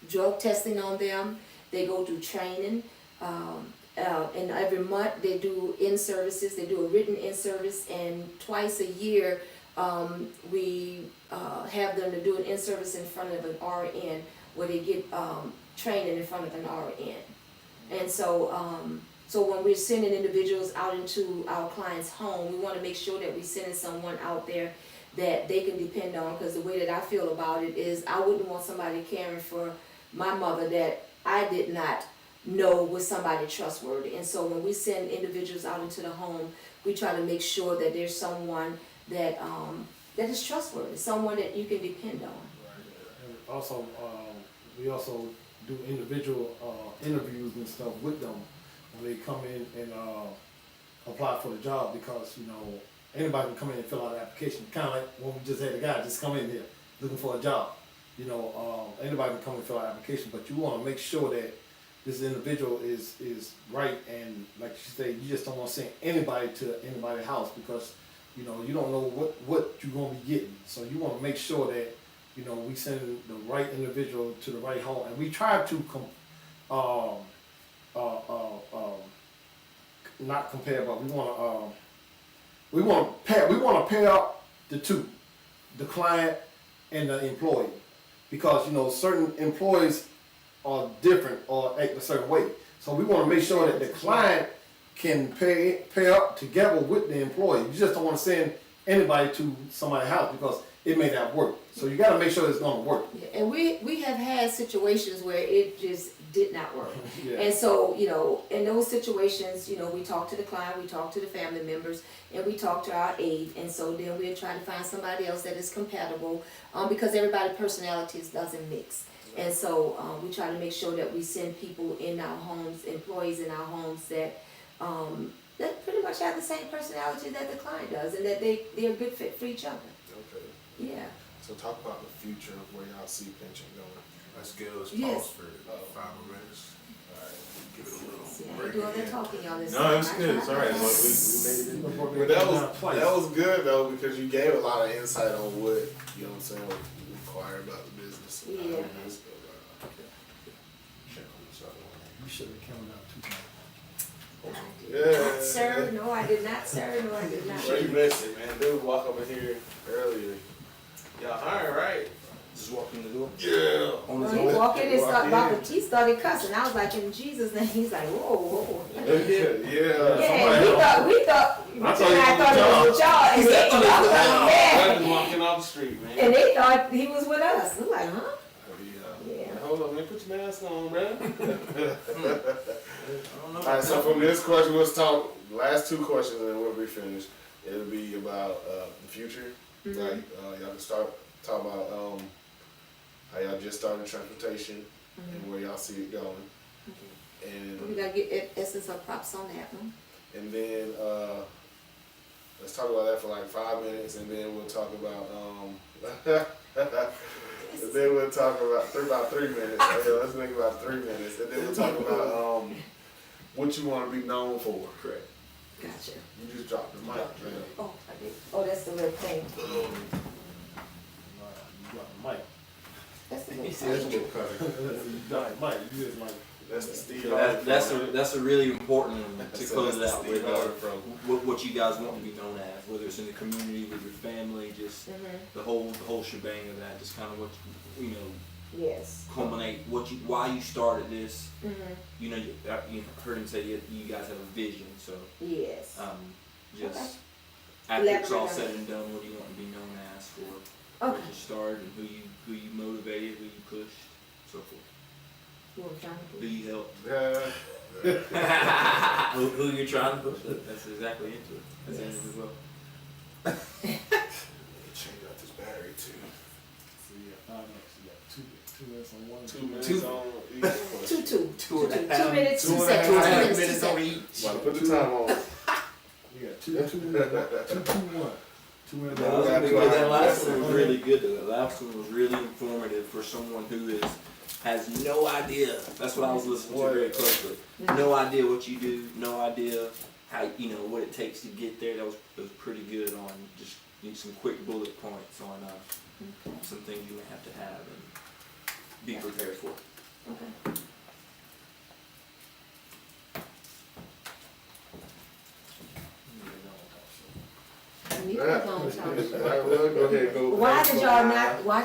drug testing on them. They go through training. And every month they do in-services. They do a written in-service, and twice a year we have them to do an in-service in front of an RN, where they get training in front of an RN. And so when we're sending individuals out into our clients' home, we want to make sure that we're sending someone out there that they can depend on, because the way that I feel about it is I wouldn't want somebody caring for my mother that I did not know was somebody trustworthy. And so when we send individuals out into the home, we try to make sure that there's someone that that is trustworthy, someone that you can depend on. And also, we also do individual interviews and stuff with them when they come in and apply for the job, because anybody can come in and fill out an application. Kind of like when we just had a guy just come in here looking for a job. Anybody can come and fill out an application, but you want to make sure that this individual is right, and like you say, you just don't want to send anybody to anybody's house, because you don't know what you're going to be getting. So you want to make sure that we send the right individual to the right home, and we try to not compare, but we want to pair up the two, the client and the employee, because certain employees are different or act a certain way. So we want to make sure that the client can pair up together with the employee. You just don't want to send anybody to somebody's house, because it may not work. So you got to make sure it's going to work. Yeah, and we have had situations where it just did not work. Yeah. And so, in those situations, we talk to the client, we talk to the family members, and we talk to our aide. And so then we'll try to find somebody else that is compatible, because everybody's personalities doesn't mix. And so we try to make sure that we send people in our homes, employees in our homes that pretty much have the same personality that the client does, and that they're a good fit for each other. Okay. Yeah. So talk about the future of where y'all see Penchant going. Let's give us Yes. pause for 5 more minutes. Alright, give it a little See, I break do all that again. talking, y'all. This No, it's good. It's all right. We made it. But that was good though, because you gave a lot of insight on what what you require about the business. And how Yeah. it is. Check on this other one. You should have counted out 2 times. Yeah. Sir, no, I did not, sir, no, I did not. Sure you missed it, man. Dude walk over here earlier. Y'all hiring, right? Just walk in the door. Yeah. On When his he own. walked in and Walk in. he started cussing. I was like, in Jesus' name, he's like, whoa. Yeah. Yeah, we thought I thought it was y'all, and they thought I was I mad. just walking off the street, man. And they thought he was with us. I'm like, huh? Yeah. Hold on, man. Put your mask on, man. I don't know. All right, so from this question, let's talk last 2 questions, and then we'll be finished. It'll be about the future. Mhm. Like y'all can start talking about how y'all just started transportation and where y'all see it going, We and gotta get essence of props on that one. then let's talk about that for like 5 minutes, and then we'll talk about and then we'll talk about 3 minutes. Okay, let's make about 3 minutes, and then we'll talk about what you want to be known for. Correct. Gotcha. You just dropped the mic, man. Oh, I did. Oh, that's the little thing. You got the mic. That's the He little said thing. That's what covered. You got the mic. You just like. That's the Steve. That's a really important one to close it out with. From What you guys want to be known as, whether it's in the community, with your family, just the whole shebang of that. Just kind of what Yes. culminate why you started this. Mhm. You heard him say you guys have a vision, so Yes. just Okay. after it's all Elaborate on said it. and done, what do you want to be known as for Okay. where you started and who you motivated, who you pushed, so forth. Who I'm trying to Who do. you helped. yeah. who you're trying to push. That's exactly into it. That's in it as well. Change out this battery too. So you got 5 minutes. You got 2 minutes on one. 2 minutes Two. on each question. Two 2.5 minutes, 2 2.5 seconds. 2 minutes, 2 minutes on seconds. each. About to put the time on. You got 2, 2, 1. 2 minutes. No, Yeah, that last one was really good though. The last one was really informative for someone who has no idea. That's what I was listening to very closely. No idea what you do, no idea how what it takes to get there. That was pretty good on just some quick bullet points on some things you may have to have and be prepared for. Okay. I need a long time. Alright, well, go ahead, go. Why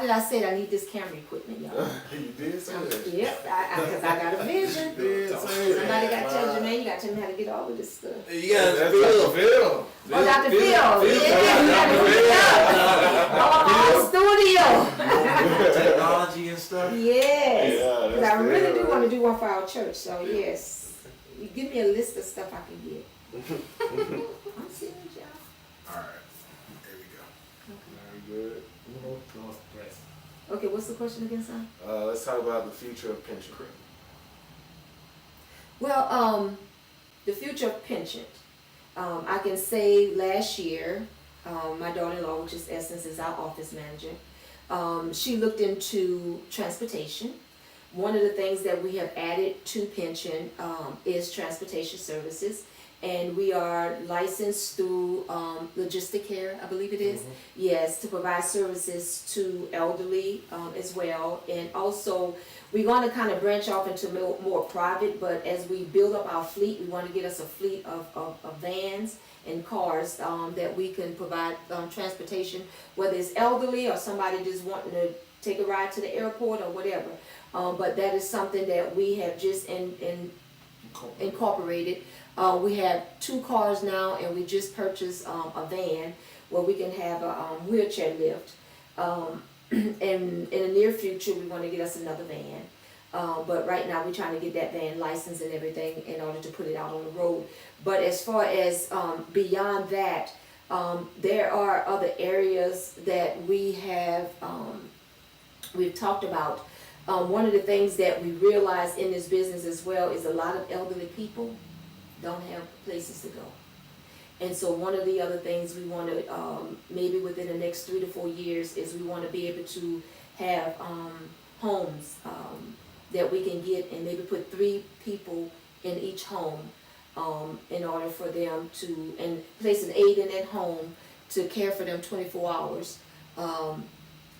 did I say I need this camera equipment, y'all? You did say that. Yep, because I got a vision. Somebody got to tell you, man, you got to tell me how to get all of this stuff. You guys That's feel. Phil. Oh, Dr. Phil. Yeah, you got to hook it up. Oh, studio. Technology and stuff. Yes. Yeah, Because that's I really Phil, do want right? to do one for our church, so yes. You give me a list of stuff I can get. I'm seeing it, y'all. Alright, there we go. Very good. Okay, what's the question again, son? Let's talk about the future of Penchant. Well, the future of Penchant. I can say last year, my daughter-in-law, which is Essence, is our office manager. She looked into transportation. One of the things that we have added to Penchant is transportation services. And we are licensed through Logistic Care, I believe it is. Yes, to provide services to elderly as well. And also, we're going to kind of branch off into more private, but as we build up our fleet, we want to get us a fleet of vans and cars that we can provide transportation, whether it's elderly or somebody just wanting to take a ride to the airport or whatever. But that is something that we have just incorporated. We have 2 cars now, and we just purchased a van where we can have a wheelchair lift. And in the near future, we want to get us another van. But right now, we're trying to get that van licensed and everything in order to put it out on the road. But as far as beyond that, there are other areas that we have we've talked about. One of the things that we realize in this business as well is a lot of elderly people don't have places to go. And so one of the other things we want to, maybe within the next 3 to 4 years, is we want to be able to have homes that we can get and maybe put 3 people in each home in order for them to, and place an aide in that home to care for them 24 hours.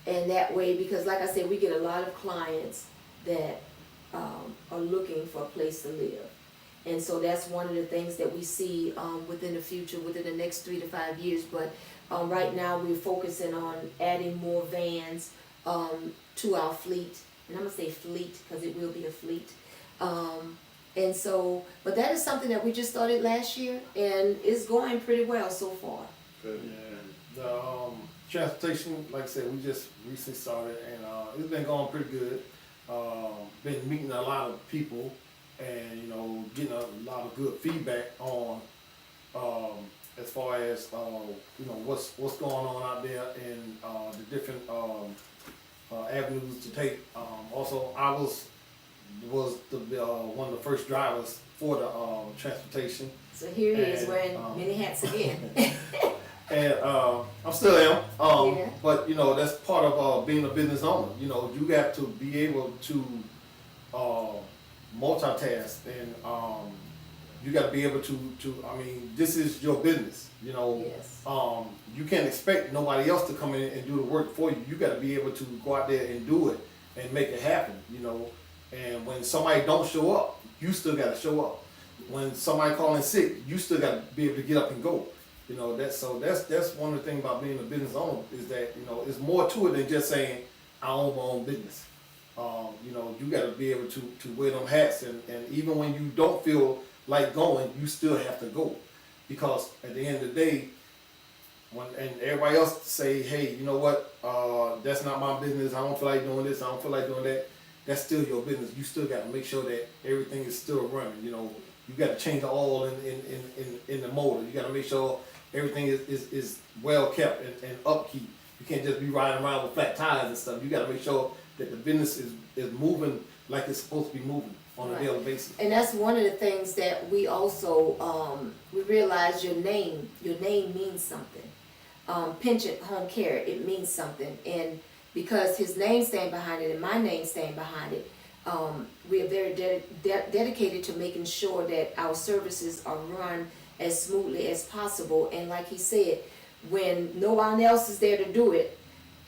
And that way, because like I said, we get a lot of clients that are looking for a place to live. And so that's one of the things that we see within the future, within the next 3 to 5 years. But right now we're focusing on adding more vans to our fleet. And I'm going to say fleet because it will be a fleet. And so, but that is something that we just started last year, and it's going pretty well so far. Good. Yeah, the transportation, like I said, we just recently started, and it's been going pretty good. Been meeting a lot of people, and getting a lot of good feedback on as far as what's going on out there and the different avenues to take. Also, I was the one of the first drivers for the transportation. So here he is And, wearing many hats again. And I still am. Yeah. But that's part of being a business owner. You got to be able to multitask and you got to be able to, I mean, this is your business, you know. Yes. You can't expect nobody else to come in and do the work for you. You got to be able to go out there and do it and make it happen, you know. And when somebody don't show up, you still got to show up. When somebody calling sick, you still got to be able to get up and go. You know, that's one of the things about being a business owner is that, you know, it's more to it than just saying, I own my own business. You know, you got to be able to wear them hats, and even when you don't feel like going, you still have to go, because at the end of the day, and everybody else say, hey, you know what, that's not my business. I don't feel like doing this. I don't feel like doing that. That's still your business. You still got to make sure that everything is still running. You know, you got to change the oil in the motor. You got to make sure everything is well kept and upkeep. You can't just be riding around with flat tires and stuff. You got to make sure that the business is moving like it's supposed to be moving on a daily basis. And that's one of the things that we also, we realize your name means something. Penchant Home Care, it means something. And because his name stand behind it and my name stand behind it, we are very dedicated to making sure that our services are run as smoothly as possible. And like he said, when no one else is there to do it,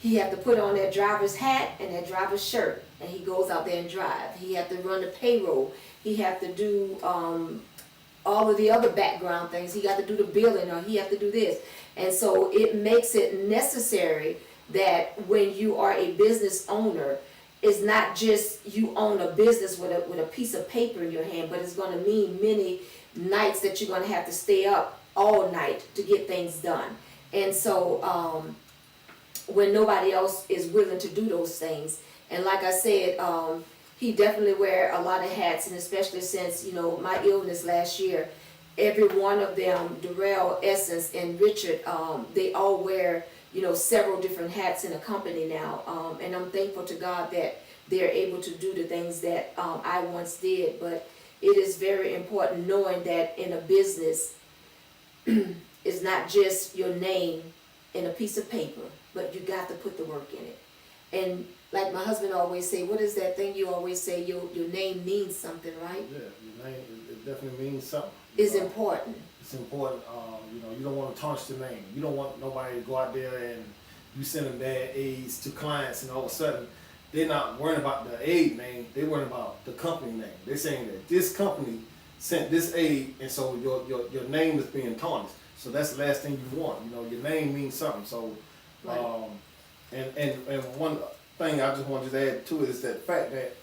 he have to put on that driver's hat and that driver's shirt, and he goes out there and drive. He have to run the payroll. He have to do all of the other background things. He got to do the billing, or he have to do this. And so it makes it necessary that when you are a business owner, it's not just you own a business with a piece of paper in your hand, but it's going to mean many nights that you're going to have to stay up all night to get things done. And so when nobody else is willing to do those things, and like I said, he definitely wear a lot of hats, and especially since, you know, my illness last year, every one of them, Darrell, Essence, and Richard, they all wear, you know, several different hats in a company now, and I'm thankful to God that they're able to do the things that I once did. But it is very important knowing that in a business, it's not just your name in a piece of paper, but you got to put the work in it. And like my husband always say, what is that thing you always say, your name means something, right? Yeah, your name, it definitely means something. It's important. It's important. You know, you don't want to tarnish the name. You don't want nobody to go out there and you send them bad aids to clients, and all of a sudden they're not worrying about the aid name. They're worrying about the company name. They're saying that this company sent this aid, and so your name is being tarnished. So that's the last thing you want. You know, your name means something. So, and one thing I just want to just add to it is that fact that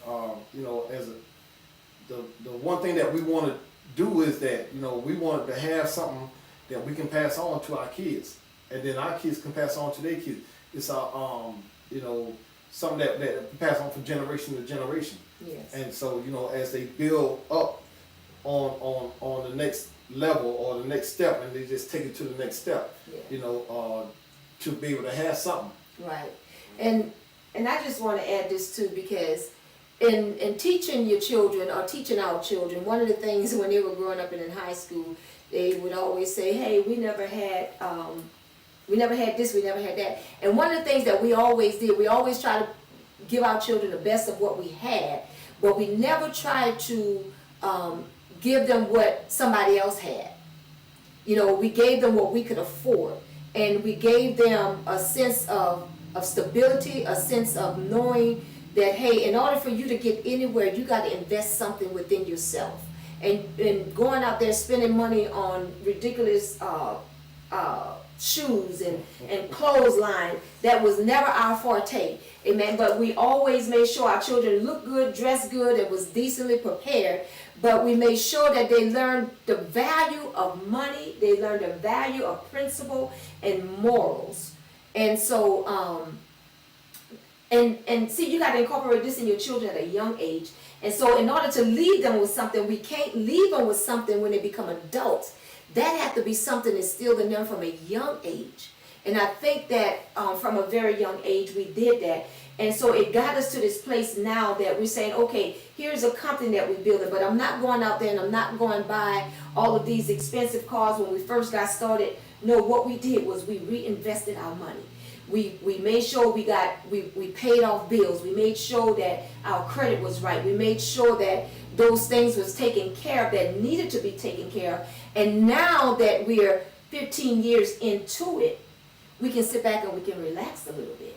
you know, the one thing that we want to do is that, you know, we wanted to have something that we can pass on to our kids, and then our kids can pass on to their kids. It's you know, something that we pass on from generation to generation. Yes. And so, you know, as they build up on the next level or the next step, and they just take it to the next step, you know, to be able to have something. Right. And I just want to add this too, because in teaching your children or teaching our children, one of the things when they were growing up and in high school, they would always say, hey, we never had this, we never had that. And one of the things that we always did, we always try to give our children the best of what we had, but we never tried to give them what somebody else had. You know, we gave them what we could afford, and we gave them a sense of stability, a sense of knowing that, hey, in order for you to get anywhere, you got to invest something within yourself. And going out there spending money on ridiculous shoes and clothesline, that was never our forte. Amen. But we always made sure our children looked good, dressed good, and was decently prepared. But we made sure that they learned the value of money, they learned the value of principle and morals. And so, and see, you got to incorporate this in your children at a young age. And so in order to leave them with something, we can't leave them with something when they become adults. That has to be something instilled in them from a young age. And I think that from a very young age we did that. And so it got us to this place now that we're saying, okay, here's a company that we're building, but I'm not going out there and I'm not going to buy all of these expensive cars when we first got started. No, what we did was we reinvested our money. We made sure we paid off bills. We made sure that our credit was right. We made sure that those things was taken care of that needed to be taken care of. And now that we're 15 years into it, we can sit back and we can relax a little bit.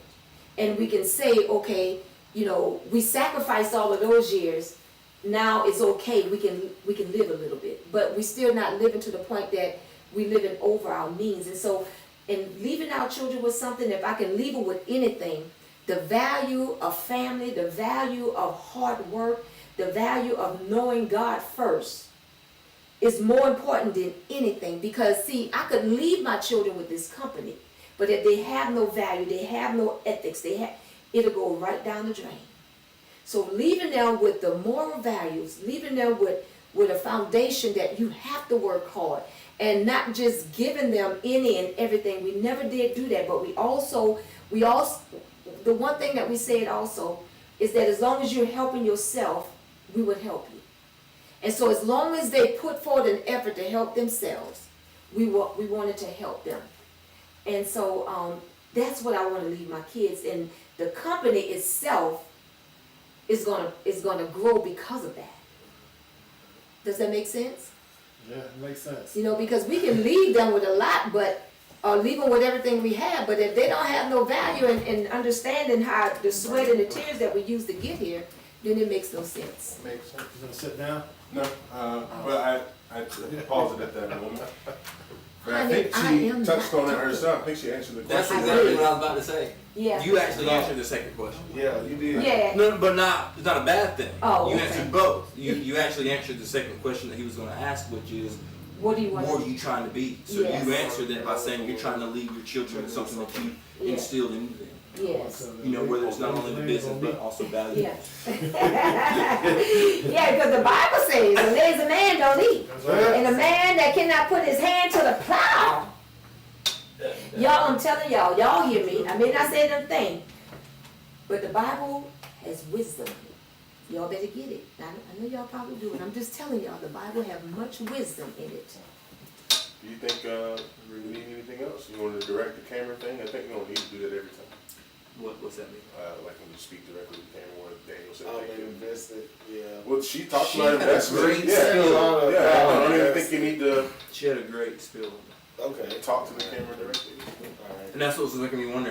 And we can say, okay, you know, we sacrificed all of those years. Now it's okay, we can live a little bit. But we still not living to the point that we living over our means. And so, in leaving our children with something, if I can leave them with anything, the value of family, the value of hard work, the value of knowing God first is more important than anything. Because see, I could leave my children with this company, but if they have no value, they have no ethics, it'll go right down the drain. So leaving them with the moral values, leaving them with a foundation that you have to work hard, and not just giving them any and everything. We never did do that, but we also, the one thing that we said also is that as long as you're helping yourself, we would help you. And so as long as they put forward an effort to help themselves, we wanted to help them. And so that's what I want to leave my kids. And the company itself is gonna grow because of that. Does that make sense? Yeah, it makes sense. You know, because we can leave them with a lot, but or leave them with everything we have, but if they don't have no value and understanding how the sweat and the tears that we used to get here, then it makes no sense. Makes sense. You gonna sit down? No, but I paused it at that moment. But I I think mean, I am she touched not- on it herself. I think she answered the That's question. exactly what I was about to say. Yeah. You actually answered the second question. Yeah, you did. Yeah. No, but it's not a bad thing. Oh, you okay. answered both. You actually answered the second question that he was going to ask, which is, What do you want? what are you trying to be? So Yes. you answered that by saying you're trying to leave your children with something that you Yeah. instilled into them. Yes. You know, whether it's not only the business but also values. Yeah. Yeah, because the Bible says a lazy man don't eat. That's right. And a man that cannot put his hand to the plow. Y'all, I'm telling y'all hear me. I may not say them thing, but the Bible has wisdom. Y'all better get it. I know y'all probably do, and I'm just telling y'all, the Bible has much wisdom in it. Do you think we need anything else? You want to direct the camera thing? I think we don't need to do that every time. What's that mean? Like when you speak directly to the camera, where Daniel said Oh, thank they you. invested, yeah. Well, she talked She about had a investment. great Yeah, skill. yeah. I don't even Yes. think you need to She had a great spill. Okay. talk to the camera directly. Alright. And that's what was making me wonder,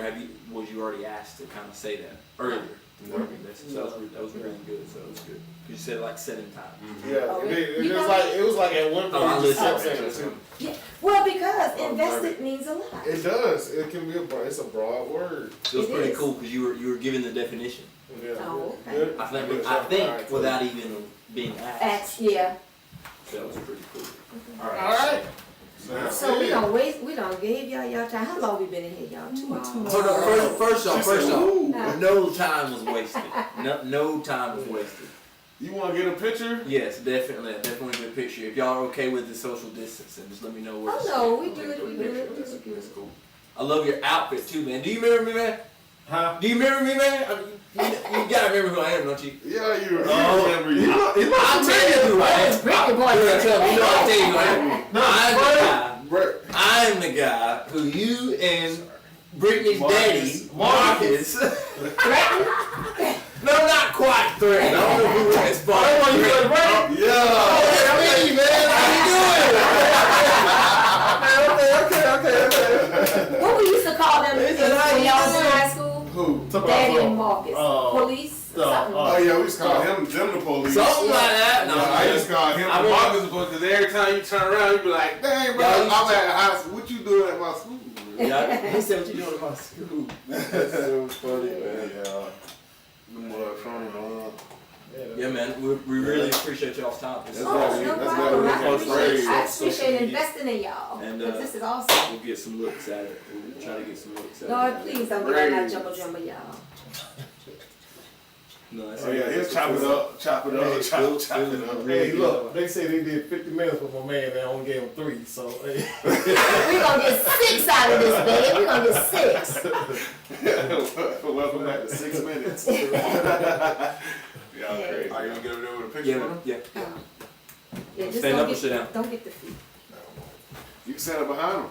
was you already asked to kind of say that earlier? No. So that was really good, so it was good. You said like 7 times. Yeah, Oh, it you was know- like, it was like at one point, Oh, I you just kept listened. saying it too. Yeah. Well, because Oh, invested means a lot. It does, it can be it's a broad word. It was It pretty is. cool because you were giving the definition. Yeah. Oh, okay. Good? I think Good job. Alright, cool. without even being asked. Yeah. So that was pretty cool. Alright. So we don't gave y'all time. How long we been in here, y'all? 2 hours. Hold on, first off, Ooh. no time was wasted. No time was wasted. You wanna get a picture? Yes, definitely a good picture. If y'all are okay with the social distancing, just let me know where. Oh, to no, sit. we do it, we do it. That's cool. I love your outfit too, man. Do you remember me, man? Huh? Do you remember me, man? You gotta remember who I am, don't you? Yeah, you Oh. remember you. I'll tell you who I am. Brittany boy. You know I'll tell you who I am. Brett. I'm the guy who you and Brittany's Marcus. daddy, Marcus. Threatened? No, not quite threatened. I don't know who went as far. Yeah. Hey, man, how you doing? Okay. What we used to call them when y'all was in high school? Who? Daddy and Marcus. Police? Something. Oh yeah, we used to call them the police. Something like that. No, I used to call him I the mean- Marcus because every time you turn around, you be like, dang, bro, Y'all used I'm to- at the house. What you doing at my school? Yeah, he said, what you doing at my school? That's so funny, man. Yeah. More funny, man. Yeah, man, we really appreciate y'all's time. This is That's Oh, why we- no that's problem. why I we appreciate, I social appreciate media. investing in y'all. And, 'Cause this is awesome. We'll get some looks at it. We'll try to get some looks at it. Lord, please don't get on that jumbo jumbo, y'all. No, that's Oh yeah, he'll chop it up, chop it up, chop it up. Hey, look, they say they did 50 minutes with my man, they only gave him 3, so hey. We gonna get 6 out of this, babe. We gonna get 6. Welcome back to 6 minutes. Y'all crazy. Are you gonna get over there with a picture? Yeah, of him? yeah. Yeah, just Stand don't up or get- sit down? Don't get the feet. You can stand up behind him.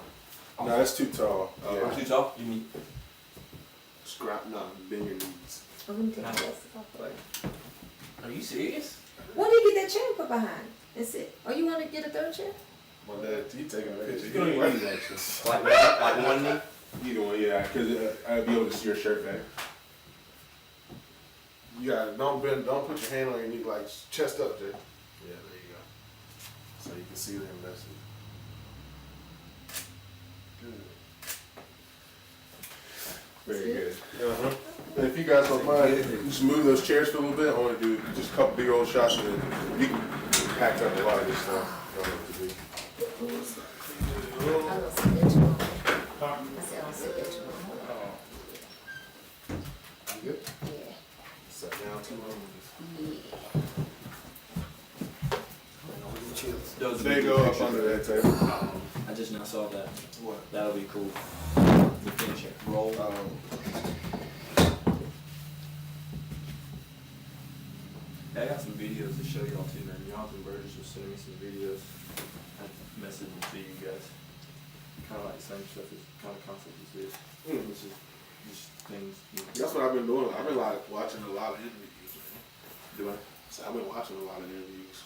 No, that's too tall. I'm too tall. You need. Scrap, no, bend your knees. I'm gonna take the rest of it. Are you serious? When do you get that chair put behind? That's it. Or you want to get a third chair? My dad, he taking a picture. You don't He even ain't need like that. Like one knee? either one, yeah, because I'd be able to see your shirt back. You got don't bend, don't put your hand on your knee, like chest up, Jay. Yeah, there you go. So you can see the message. Good. Very good. And if you guys don't mind, just move those chairs for a little bit. I want to do just a couple big old shots, and then you can pack up a lot of this stuff. I don't know what to do. I don't see that tomorrow. I said I don't see that tomorrow. You good? Yeah. Sit down too long. Yeah. Those They go up under that table. I just now saw that. What? That'll be cool. The finishing roll. Yeah, I got some videos to show y'all too, man. Jonathan Burgess was sending me some videos. I messaged them to you guys. Kind of like the same stuff, as kind of concept as this. Which is just things. You know. That's what I've been doing. I've been like watching a lot of interviews, man. Do I? So I've been watching a lot of interviews.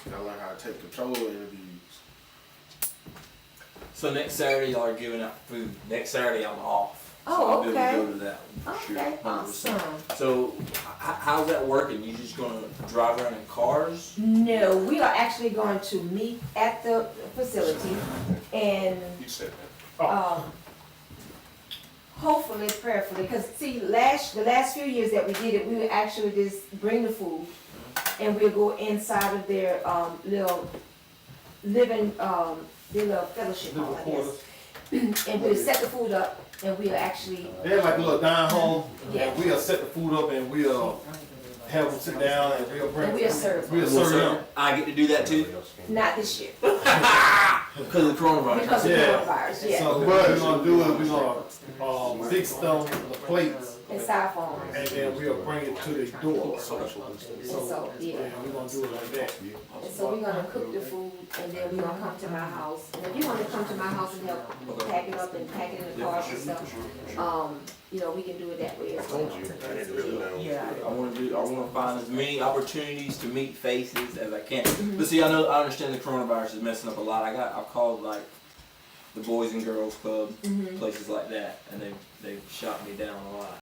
And I learned how to take control of interviews. So next Saturday y'all are giving out food. Next Saturday I'm off. So Oh, I'll be able to okay. go to that one for Okay, sure. 100%. awesome. So how's that working? You just gonna drive around in cars? No, we are actually going to meet at the facility and You said that. hopefully, prayerfully, because see, the last few years that we did it, we would actually just bring the food and we'll go inside of their little living, their little fellowship hall, I guess. And we'll set the food up and we'll actually, They're like a little dine hall, Yeah. and we'll set the food up and we'll have them sit down and we'll bring. and we'll serve. We'll serve them. I get to do that too? Not this year, Because of the coronavirus. because of Yeah. coronavirus, yeah. So what we're gonna do is we're gonna fix them the plates And styrofoam. and then we'll bring it to the door. And so, yeah. Yeah, we're gonna do it like that. And so we're gonna cook the food and then we're gonna come to my house. And if you wanna come to my house and help pack it up and pack it in the cars and stuff, you know, we can do it that way as well. I need to really know. Yeah. I want to find as many opportunities to meet faces as I can. But see, I understand the coronavirus is messing up a lot. I called like the Boys and Girls Club, places like that, and they shot me down a lot.